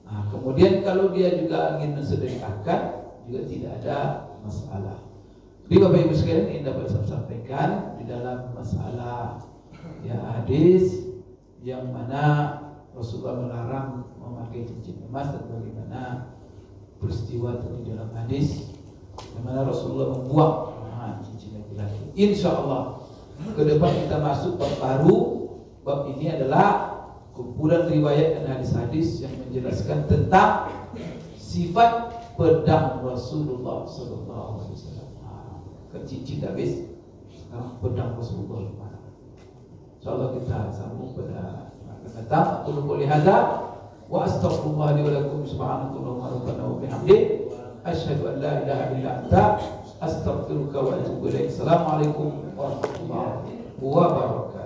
Nah, kemudian kalau dia juga ingin mensedekahkan juga tidak ada masalah. Jadi Bapak Ibu sekalian ini dapat saya sampaikan di dalam masalah ya hadis yang mana Rasulullah melarang memakai cincin emas dan bagaimana peristiwa di dalam hadis di mana Rasulullah membuang cincin laki-laki. Insya Allah ke depan kita masuk bab baru. Bab ini adalah kumpulan riwayat dan hadis-hadis yang menjelaskan tentang sifat pedang Rasulullah Sallallahu Alaihi Wasallam. Kan cincin habis, sekarang pedang Rasulullah. Insyaallah kita sambung pada akan datang. Aku qouli hadza wa astaghfirullah li wa lakum subhanakallahumma rabbana wa bihamdik asyhadu an la ilaha illa anta astaghfiruka wa atubu ilaik. Assalamualaikum warahmatullahi wabarakatuh.